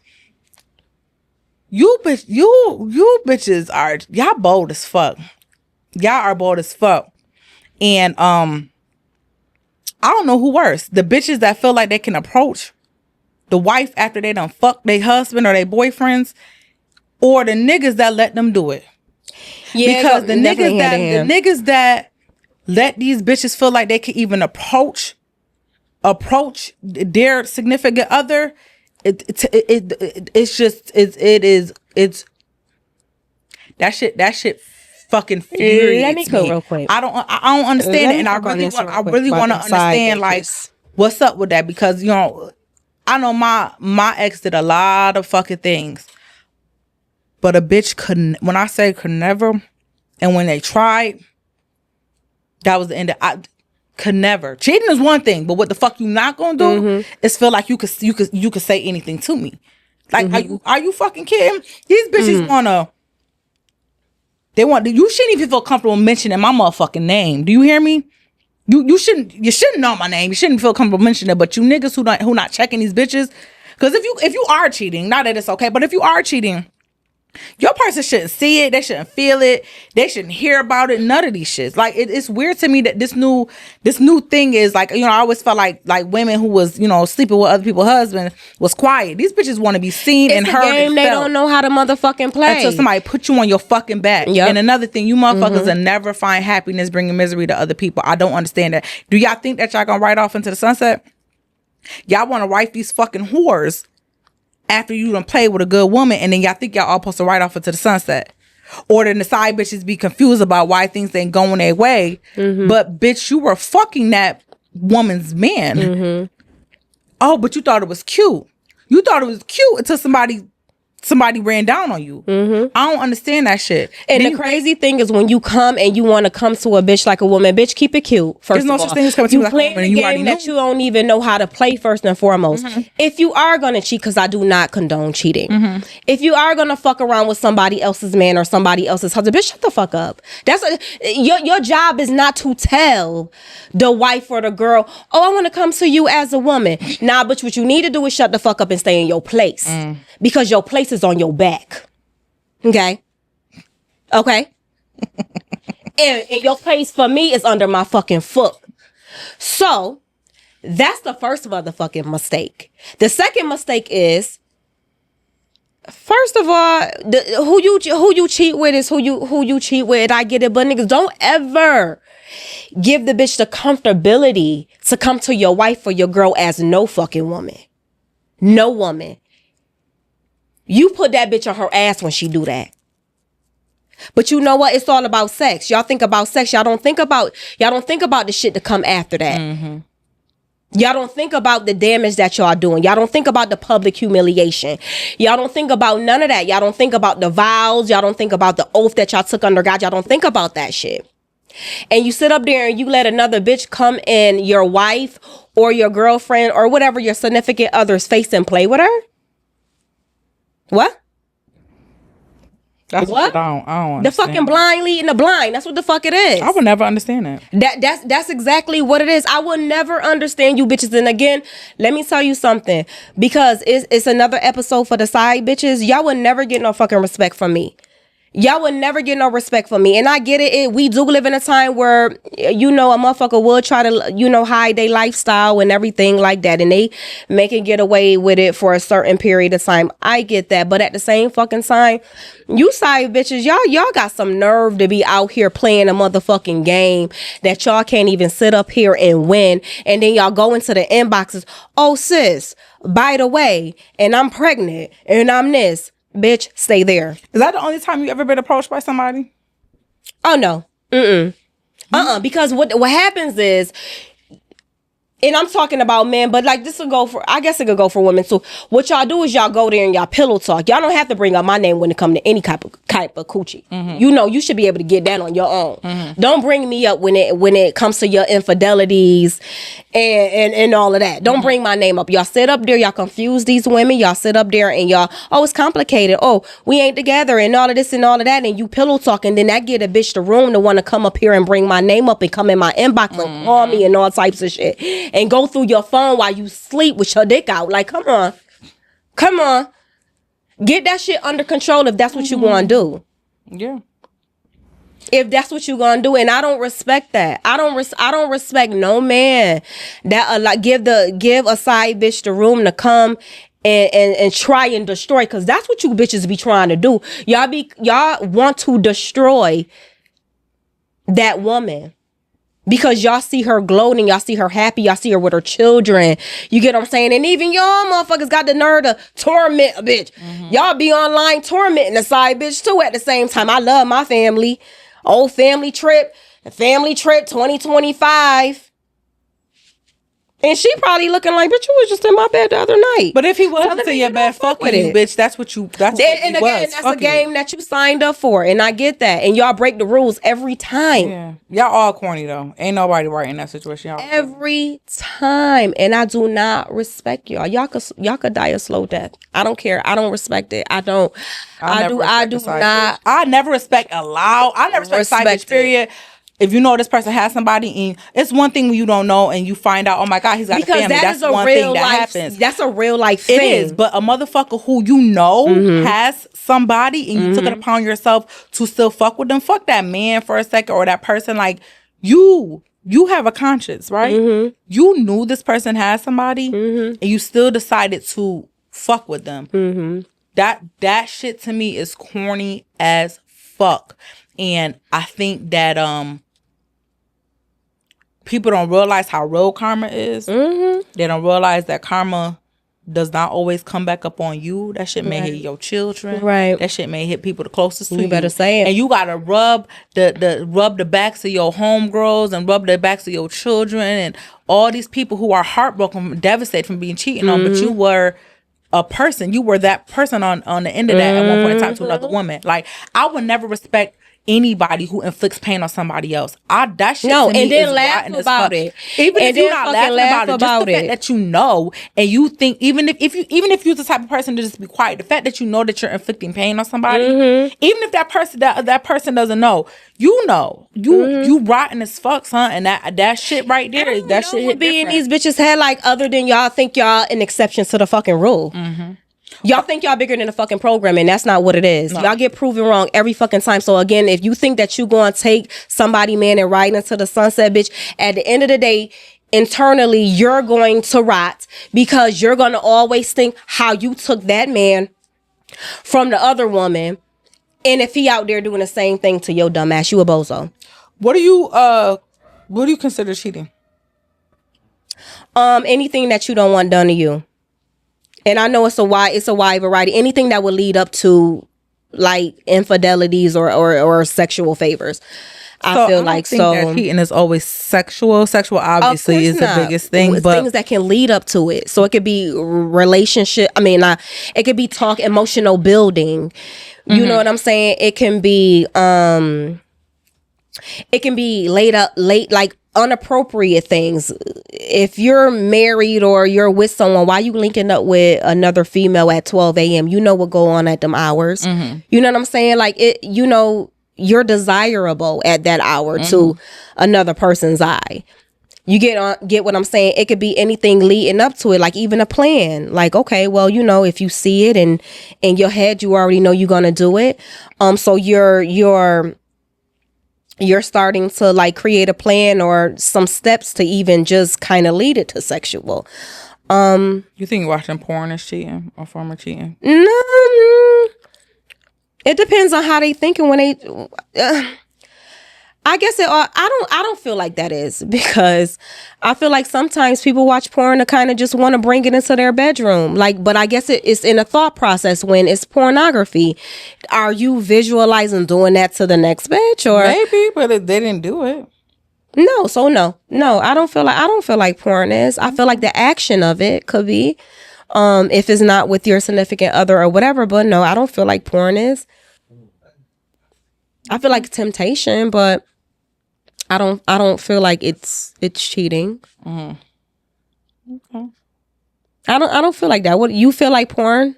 you bitches are, y'all bold as fuck. Y'all are bold as fuck. And I don't know who worse. The bitches that feel like they can approach the wife after they done fuck their husband or their boyfriends, or the niggas that let them do it. Yeah, because the niggas that let these bitches feel like they can even approach their significant other, it's that shit fucking furiates Let me go real quick. I don't understand it, and I really want to understand, like, what's up with that, because I know my ex did a lot of fucking things, but a bitch couldn't. When I say could never, and when they tried, that was the end. Could never. Cheating is one thing, but what the fuck you not gonna do is feel like you could say anything to me. Like, are you fucking kidding? These bitches you shouldn't even feel comfortable mentioning my motherfucking name. Do you hear me? You shouldn't know my name. You shouldn't feel comfortable mentioning it. But you niggas who not checking these bitches, because if you are cheating, not that it's okay, but if you are cheating, your person shouldn't see it. They shouldn't feel it. They shouldn't hear about it. None of these shits. Like, it's weird to me that this new thing is like, I always felt like women who was, sleeping with other people's husbands was quiet. These bitches want to be seen and heard. It's a game they don't know how to motherfucking play. Until somebody put you on your fucking back. Yep. And another thing, you motherfuckers will never find happiness bringing misery to other people. I don't understand that. Do y'all think that y'all gonna ride off into the sunset? Y'all want to wife these fucking whores after you done play with a good woman, and then y'all think y'all all supposed to ride off into the sunset? Or then the side bitches be confused about why things ain't going their way. But bitch, you were fucking that woman's man. Oh, but you thought it was cute. You thought it was cute until somebody ran down on you. I don't understand that shit. And the crazy thing is when you come and you want to come to a bitch like a woman, bitch, keep it cute. First There's no of all, such thing as coming to you me like a playing woman a and you game already that you don't even know how to play. First and foremost, if you are gonna cheat, because I do not condone cheating. If you are gonna fuck around with somebody else's man or somebody else's husband, bitch, shut the fuck up. That's your job is not to tell the wife or the girl, oh, I want to come to you as a woman. Nah, but what you need to do is shut the fuck up and stay in your place because your place is on your back. Okay. And your place for me is under my fucking foot. So that's the first motherfucking mistake. The second mistake is, first of all, who you cheat with is who you cheat with. I get it, but niggas, don't ever give the bitch the comfortability to come to your wife or your girl as no fucking woman. No woman. You put that bitch on her ass when she do that. But you know what? It's all about sex. Y'all think about sex. Y'all don't think about the shit to come after that. Y'all don't think about the damage that y'all doing. Y'all don't think about the public humiliation. Y'all don't think about none of that. Y'all don't think about the vows. Y'all don't think about the oath that y'all took under God. Y'all don't think about that shit. And you sit up there and you let another bitch come in your wife or your girlfriend or whatever your significant other's face and play with her? What? That's what I don't understand. The fucking blind leading the blind. That's what the fuck it is. I would never understand that. That's exactly what it is. I will never understand you bitches. And again, let me tell you something. Because it's another episode for the side bitches. Y'all will never get no fucking respect from me. Y'all would never get no respect from me. And I get it. We do live in a time where, a motherfucker will try to, hide their lifestyle and everything like that. And they make it get away with it for a certain period of time. I get that. But at the same fucking time, you side bitches, y'all got some nerve to be out here playing a motherfucking game that y'all can't even sit up here and win. And then y'all go into the inboxes. Oh, sis, by the way, and I'm pregnant and I'm this. Bitch, stay there. Is that the only time you ever been approached by somebody? Oh, no. Because what happens is, and I'm talking about men, but like this will go for, I guess it could go for women too. What y'all do is y'all go there and y'all pillow talk. Y'all don't have to bring up my name when it comes to any type of coochie. You should be able to get that on your own. Don't bring me up when it comes to your infidelities and all of that. Don't bring my name up. Y'all sit up there, y'all confuse these women. Y'all sit up there and y'all, oh, it's complicated. Oh, we ain't together and all of this and all of that. And you pillow talk, and then that get a bitch the room to want to come up here and bring my name up and come in my inbox and call me and all types of shit. And go through your phone while you sleep with your dick out. Like, come on. Get that shit under control if that's what you want to do. Yeah. If that's what you gonna do. And I don't respect that. I don't respect no man that give a side bitch the room to come and try and destroy, because that's what you bitches be trying to do. Y'all want to destroy that woman. Because y'all see her gloating, y'all see her happy, y'all see her with her children. You get what I'm saying? And even y'all motherfuckers got the nerve to torment a bitch. Y'all be online tormenting a side bitch too at the same time. I love my family. Old family trip 2025. And she probably looking like, bitch, you was just in my bed the other night. But if he wasn't in your bed fucking you, bitch, that's what that's a game that you signed up for. And I get that. And y'all break the rules every time. Yeah. Y'all all corny though. Ain't nobody right in that situation. Every time. And I do not respect y'all. Y'all could die a slow death. I don't care. I don't respect it. I do not. I never respect side bitch, period. If you know this person has somebody, and it's one thing when you don't know and you find out, oh my God, he's got a family. That's one thing that happens. That's a real life thing. It is, but a motherfucker who has somebody and you took it upon yourself to still fuck with them, fuck that man for a second or that person. Like you have a conscience, right? You knew this person has somebody and you still decided to fuck with them. That shit to me is corny as fuck. And I think that people don't realize how real karma is. They don't realize that karma does not always come back up on you. That shit may hit your children. Right. That shit may hit people the closest to you. You better say it. And you gotta rub the backs of your homegirls and rub the backs of your children and all these people who are heartbroken, devastated from being cheated on. But you were a person. You were that person on the end of that at one point in time to another woman. Like, I would never respect anybody who inflicts pain on somebody else. That shit to me and then is laugh rotten as about fuck. it. Even And if you're then not fucking laughing about it, just the fact it. that you know and you think even if you're the type of person to just be quiet, the fact that you know that you're inflicting pain on somebody, even if that person doesn't know, you rotten as fuck, son. And that shit right there, that shit hit be in different. these bitches' head like other than y'all think y'all an exception to the fucking rule. Y'all think y'all bigger than the fucking program, and that's not what it is. Y'all get proven wrong every fucking time. So again, if you think that you gonna take somebody, man, and ride into the sunset, bitch, at the end of the day, internally, you're going to rot because you're gonna always think how you took that man from the other woman, and if he out there doing the same thing to your dumb ass, you a bozo. What do you consider cheating? Anything that you don't want done to you. And I know it's a wide variety. Anything that would lead up to like infidelities or sexual favors. I feel like that cheating is always sexual. Sexual obviously is the biggest thing, but things that can lead up to it. So it could be relationship. It could be emotional building. You know what I'm saying? It can be late like inappropriate things. If you're married or you're with someone, why you linking up with another female at 12 a.m.? You know what go on at them hours. You know what I'm saying? Like it. You know you're desirable at that hour to another person's eye. You get what I'm saying? It could be anything leading up to it, like even a plan. Like, okay, well, you know, if you see it and in your head, you already know you're gonna do it. So you're starting to like create a plan or some steps to even just kind of lead it to sexual. You think watching porn is cheating or form of cheating? No, it depends on how they thinking when they. I guess I don't feel like that is, because I feel like sometimes people watch porn to kind of just want to bring it into their bedroom. Like, but I guess it's in a thought process when it's pornography. Are you visualizing doing that to the next bitch, or maybe, but they didn't do it. No, so no, I don't feel like porn is. I feel like the action of it could be, if it's not with your significant other or whatever. But no, I don't feel like porn is. I feel like temptation, but I don't feel like it's cheating. Okay. I don't feel like that. What, you feel like porn?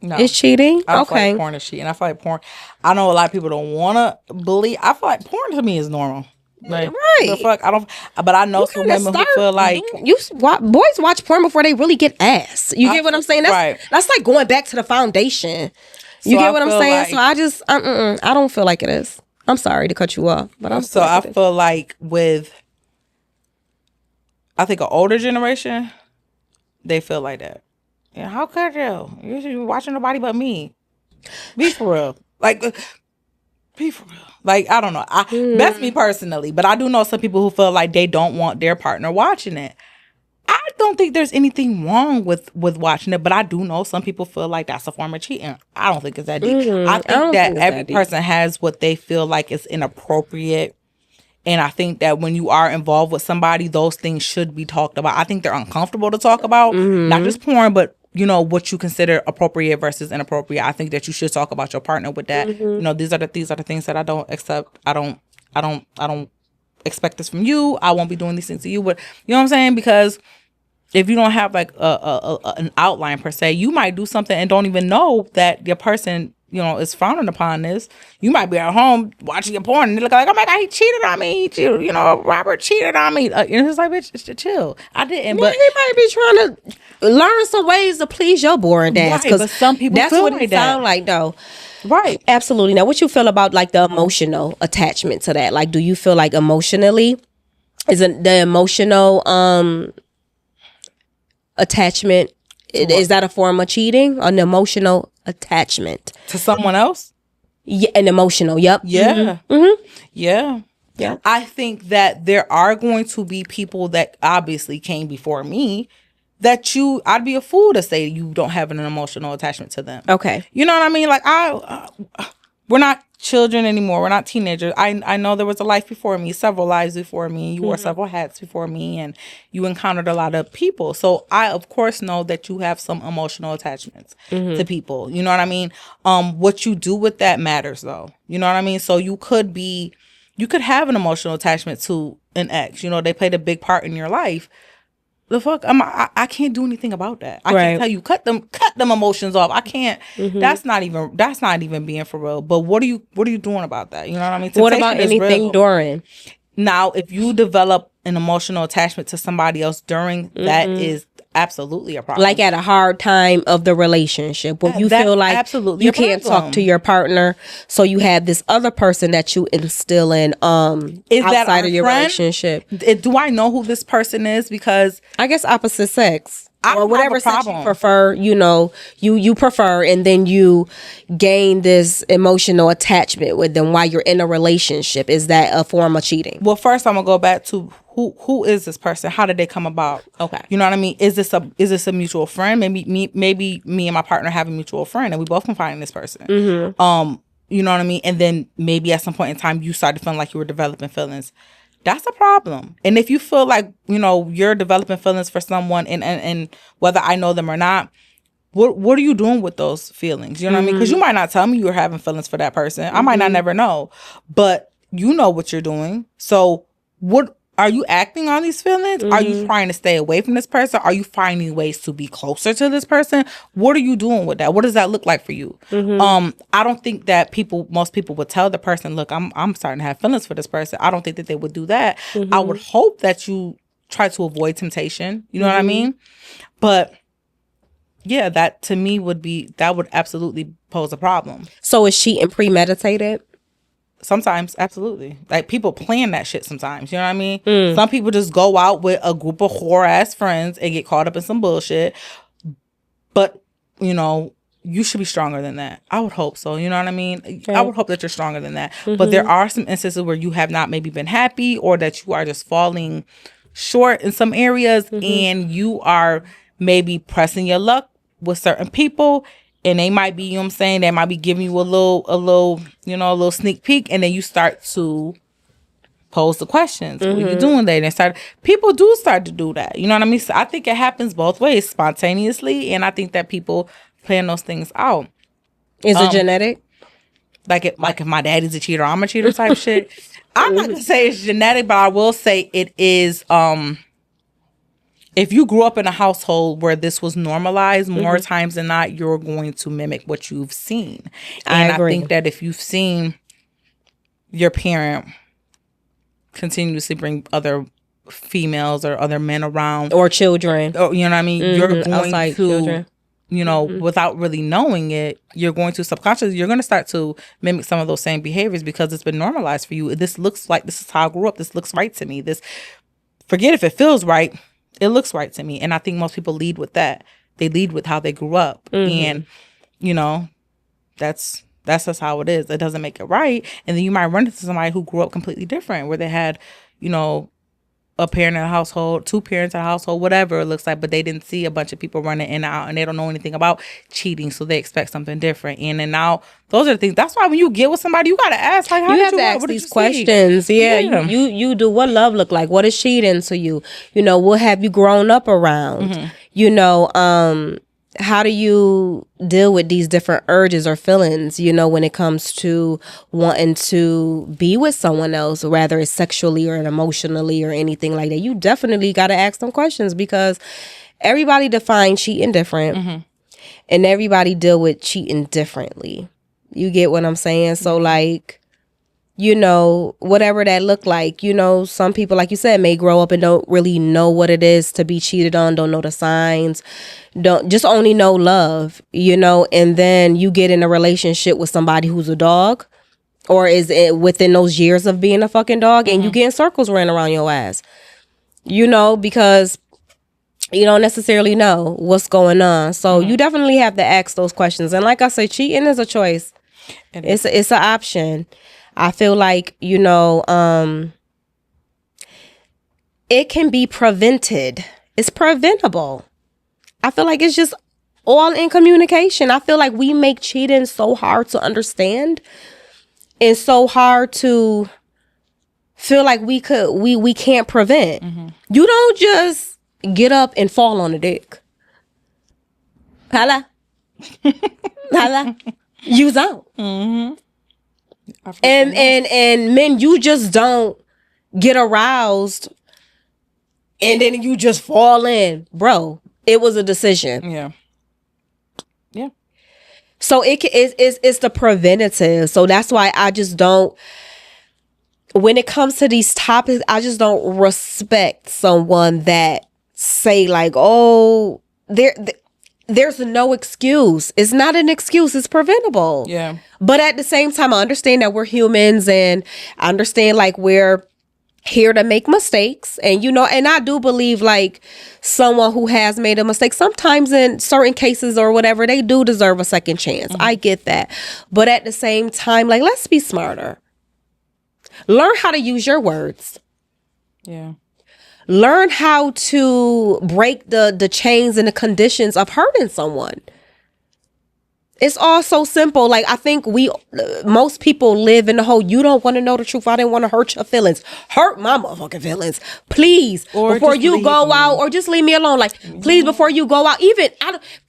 No, is cheating? I don't Okay. feel like porn is cheating. I feel like porn. I know a lot of people don't want to believe. I feel like porn to me is normal. Like, right. The fuck, I don't. But I know some women who feel like boys watch porn before they really get ass. You get what I'm saying? That's like going back to the foundation. You get what I'm saying? Like, so I just I don't feel like it is. I'm sorry to cut you off, but I feel like with, I think an older generation, they feel like that. Yeah, how could you? You should be watching nobody but me. Be for real. Like, be for real. Like, I don't know. That's me personally, but I do know some people who feel like they don't want their partner watching it. I don't think there's anything wrong with watching it, but I do know some people feel like that's a form of cheating. I don't think it's that deep. I think that every person has what they feel like is inappropriate. And I think that when you are involved with somebody, those things should be talked about. I think they're uncomfortable to talk about, not just porn, but you know what you consider appropriate versus inappropriate. I think that you should talk about your partner with that. You know, these are the things that I don't accept. I don't expect this from you. I won't be doing these things to you. But you know what I'm saying? Because if you don't have like an outline per se, you might do something and don't even know that your person, you know, is frowning upon this. You might be at home watching your porn and they look like, oh my God, he cheated on me. You know, Robert cheated on me. And it's like, bitch, chill. I didn't. But he might be trying to learn some ways to please your boring ass. Right, but some people that's feel what like it that. sound like, though. Right. Absolutely. Now, what you feel about like the emotional attachment to that? Like, do you feel like emotionally, isn't the emotional attachment, is that a form of cheating? An emotional attachment to someone else? Yeah, an emotional. Yep. Yeah. Mm-hmm. Yeah. Yeah. I think that there are going to be people that obviously came before me I'd be a fool to say you don't have an emotional attachment to them. Okay. You know what I mean? Like we're not children anymore. We're not teenagers. I know there was a life before me, several lives before me. You wore several hats before me, and you encountered a lot of people. So I, of course, know that you have some emotional attachments to people. You know what I mean? What you do with that matters, though. You know what I mean? So you could have an emotional attachment to an ex. You know, they played a big part in your life. The fuck, I can't do anything about that. I can't tell you cut them emotions off. I can't. That's not even being for real. But what are you doing about that? You know what I mean? What about anything during? Now, if you develop an emotional attachment to somebody else during, that is absolutely a problem. Like at a hard time of the relationship where you feel like absolutely you can't talk to your partner, so you have this other person that you instill in outside of your relationship. Do I know who this person is? Because I guess opposite sex. Or whatever sex you prefer, you know, you prefer, and then you gain this emotional attachment with them while you're in a relationship. Is that a form of cheating? Well, first I'm gonna go back to who is this person? How did they come about? Okay, you know what I mean. Is this a mutual friend? Maybe me and my partner have a mutual friend, and we both confide in this person. Mm-hmm. You know what I mean. And then maybe at some point in time you started feeling like you were developing feelings. That's a problem. And if you feel like, you know, you're developing feelings for someone and whether I know them or not, what are you doing with those feelings? You know what I mean? Because you might not tell me you're having feelings for that person. I might not never know. But you know what you're doing. So what are you acting on these feelings? Are you trying to stay away from this person? Are you finding ways to be closer to this person? What are you doing with that? What does that look like for you? I don't think that most people would tell the person, look, I'm starting to have feelings for this person. I don't think that they would do that. I would hope that you try to avoid temptation. You know what I mean? But yeah, that to me would absolutely pose a problem. So is cheating premeditated? Sometimes, absolutely. Like, people plan that shit sometimes. You know what I mean? Some people just go out with a group of whore-ass friends and get caught up in some bullshit. But, you know, you should be stronger than that. I would hope so. You know what I mean? Okay. I would hope that you're stronger than that. But there are some instances where you have not maybe been happy, or that you are just falling short in some areas, and you are maybe pressing your luck with certain people. And they might be, you know what I'm saying, they might be giving you a little sneak peek, and then you start to pose the questions. What are you doing there? And people do start to do that. You know what I mean? So I think it happens both ways, spontaneously, and I think that people plan those things out. Is it genetic? Like if my daddy's a cheater, I'm a cheater type shit. I'm not gonna say it's genetic, but I will say it is. If you grew up in a household where this was normalized, more times than not, you're going to mimic what you've seen. And I think that if you've seen your parent continuously bring other females or other men around, or children, or, you know what I mean, you're going outside to children. You know, without really knowing it, you're going to subconsciously, you're going to start to mimic some of those same behaviors because it's been normalized for you. This is how I grew up. This looks right to me. Forget if it feels right. It looks right to me. And I think most people lead with that. They lead with how they grew up. And, you know, that's just how it is. It doesn't make it right. And then you might run into somebody who grew up completely different, where they had, you know, a parent in a household, two parents in a household, whatever it looks like, but they didn't see a bunch of people running in and out, and they don't know anything about cheating, so they expect something different. And then now, those are the things. That's why when you get with somebody, you gotta ask, like, how you have to ask these questions. Yeah. You do. What love look like? What is cheating to you? You know, what have you grown up around? You know, how do you deal with these different urges or feelings, you know, when it comes to wanting to be with someone else, whether it's sexually or emotionally or anything like that? You definitely got to ask them questions, because everybody defines cheating different, and everybody deal with cheating differently. You get what I'm saying? So, like, you know, whatever that look like, you know, some people, like you said, may grow up and don't really know what it is to be cheated on, don't know the signs, don't just only know love, you know, and then you get in a relationship with somebody who's a dog, or is it within those years of being a fucking dog, and you get in circles ran around your ass, you know, because you don't necessarily know what's going on. So you definitely have to ask those questions. And like I said, cheating is a choice. It's an option. I feel like, you know, it can be prevented. It's preventable. I feel like it's just all in communication. I feel like we make cheating so hard to understand and so hard to feel like we can't prevent. You don't just get up and fall on the dick. Hello? Hello? You don't. And men, you just don't get aroused and then you just fall in. Bro, it was a decision. Yeah. So it's the preventative. So that's why I just don't, when it comes to these topics, I just don't respect someone that say like, oh, there's no excuse. It's not an excuse. It's preventable. Yeah. But at the same time, I understand that we're humans and I understand like we're here to make mistakes. And, you know, and I do believe like someone who has made a mistake, sometimes in certain cases or whatever, they do deserve a second chance. I get that. But at the same time, like, let's be smarter. Learn how to use your words. Yeah. Learn how to break the chains and the conditions of hurting someone. It's all so simple. Like, I think most people live in the whole, you don't want to know the truth. I didn't want to hurt your feelings. Hurt my motherfucking feelings. Please, or before you go out, or just leave me alone. Like, please, before you go out, even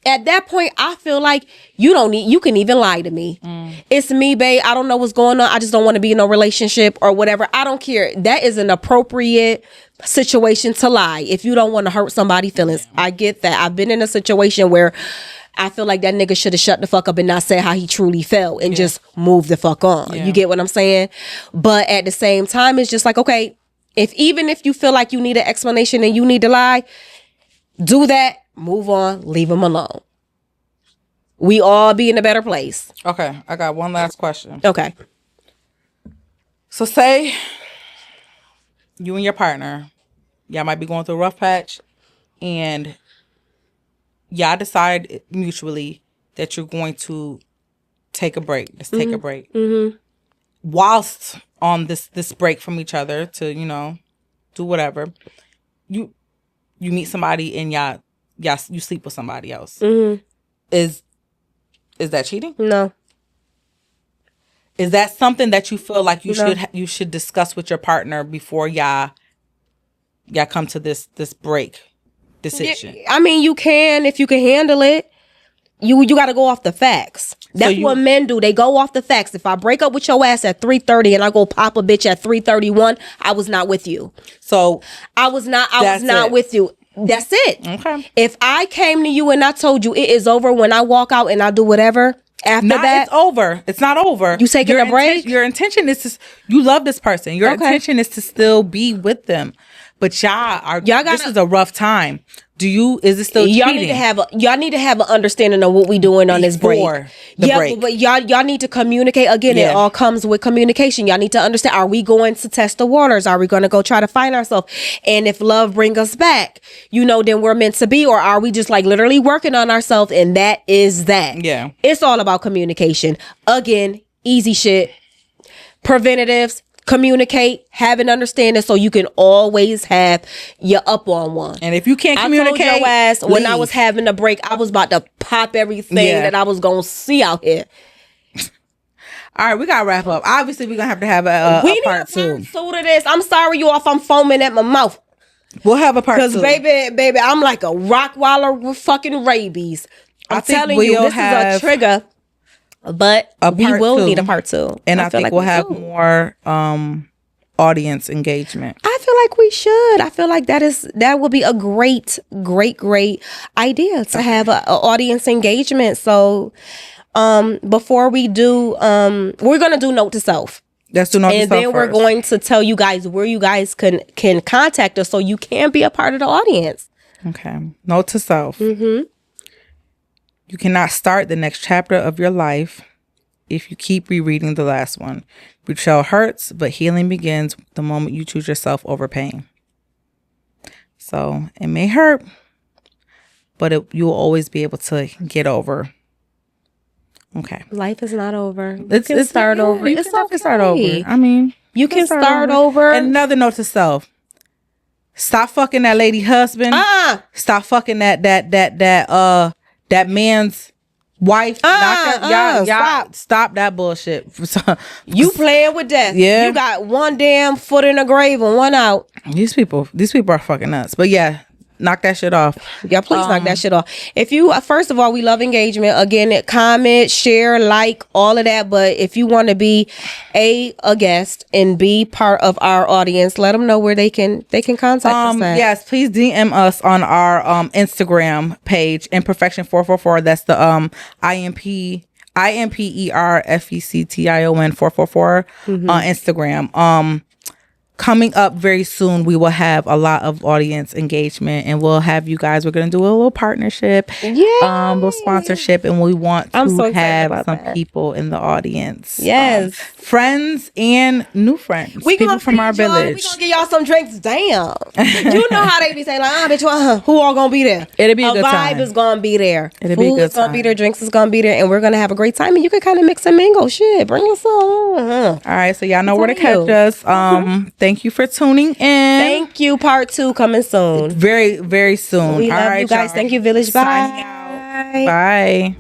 at that point, I feel like you can even lie to me. It's me, babe. I don't know what's going on. I just don't want to be in a relationship or whatever. I don't care. That is an appropriate situation to lie if you don't want to hurt somebody's feelings. I get that. I've been in a situation where I feel like that nigga should have shut the fuck up and not said how he truly felt and just move the fuck on. You get what I'm saying? But at the same time, it's just like, okay, even if you feel like you need an explanation and you need to lie, do that, move on, leave him alone. We all be in a better place. Okay, I got one last question. Okay. So say you and your partner, y'all might be going through a rough patch and y'all decide mutually that you're going to take a break. Let's take a break. Whilst on this break from each other to, you know, do whatever, you meet somebody and y'all you sleep with somebody else. Is that cheating? No. Is that something that you feel like you should discuss with your partner before y'all come to this break decision? I mean, you can if you can handle it. You got to go off the facts. That's what men do. They go off the facts. If I break up with your ass at 3:30 and I go pop a bitch at 3:31, I was not with you. So I was not with you. That's it. Okay. If I came to you and I told you it is over when I walk out and I do whatever after that, it's over. It's not over. You taking a break? Your intention is to, you love this person. Your intention is to still be with them. But this is a rough time. Is it still cheating? Y'all need to have an understanding of what we doing on this break. Break. But y'all need to communicate. Again, it all comes with communication. Y'all need to understand, are we going to test the waters? Are we going to go try to find ourselves? And if love bring us back, you know, then we're meant to be, or are we just like literally working on ourselves and that is that? Yeah. It's all about communication. Again, easy shit. Preventatives. Communicate, have an understanding so you can always have your up on one. And if you can't communicate, I told your ass when I was having a break, I was about to pop everything that I was going to see out here. All right, we got to wrap up. Obviously, we're going to have a part two. We need a part two to this. I'm sorry, you all, if I'm foaming at my mouth. We'll have a part two. Because, baby, I'm like a Rottweiler with fucking rabies. I'm telling you, this is a trigger. But we will need a part two. And I think we'll have more audience engagement. I feel like we should. I feel like that would be a great idea to have a audience engagement. So before we do, we're gonna do note to self. Let's do note to self. And then we're going to tell you guys where you guys can contact us so you can be a part of the audience. Okay. Note to self. You cannot start the next chapter of your life if you keep rereading the last one. Betrayal hurts, but healing begins the moment you choose yourself over pain. So it may hurt, but you will always be able to get over. Okay. Life is not over. You can start over. I mean, you can start over. And another note to self. Stop fucking that lady husband. Stop fucking that man's wife. Stop that bullshit. You playing with death. Yeah. You got one damn foot in the grave and one out. These people are fucking nuts. But yeah, knock that shit off. Yeah, please knock that shit off. If you, first of all, we love engagement. Again, comment, share, like, all of that. But if you want to be a guest and be part of our audience, let them know where they can contact us at. Yes, please DM us on our Instagram page, Imperfection 444. That's the IMPERFECTION 444 on Instagram. Coming up very soon, we will have a lot of audience engagement, and we'll have you guys. We're gonna do a little partnership, little sponsorship, and we want to have some people in the audience. Yes, friends and new friends. People from our village. We gonna get y'all some drinks. Damn, you know how they be saying like, bitch, who all gonna be there? It'll be a good time. Vibe is gonna be there. It'll be a good time. Gonna be there. Drinks is gonna be there, and we're gonna have a great time. And you can kind of mix and mingle. Shit, bring us some. All right, so y'all know where to catch us. Thank you for tuning in. Thank you. Part 2 coming soon. Very, very soon. We love you guys. Y'all. Thank you, Village. Bye. Bye.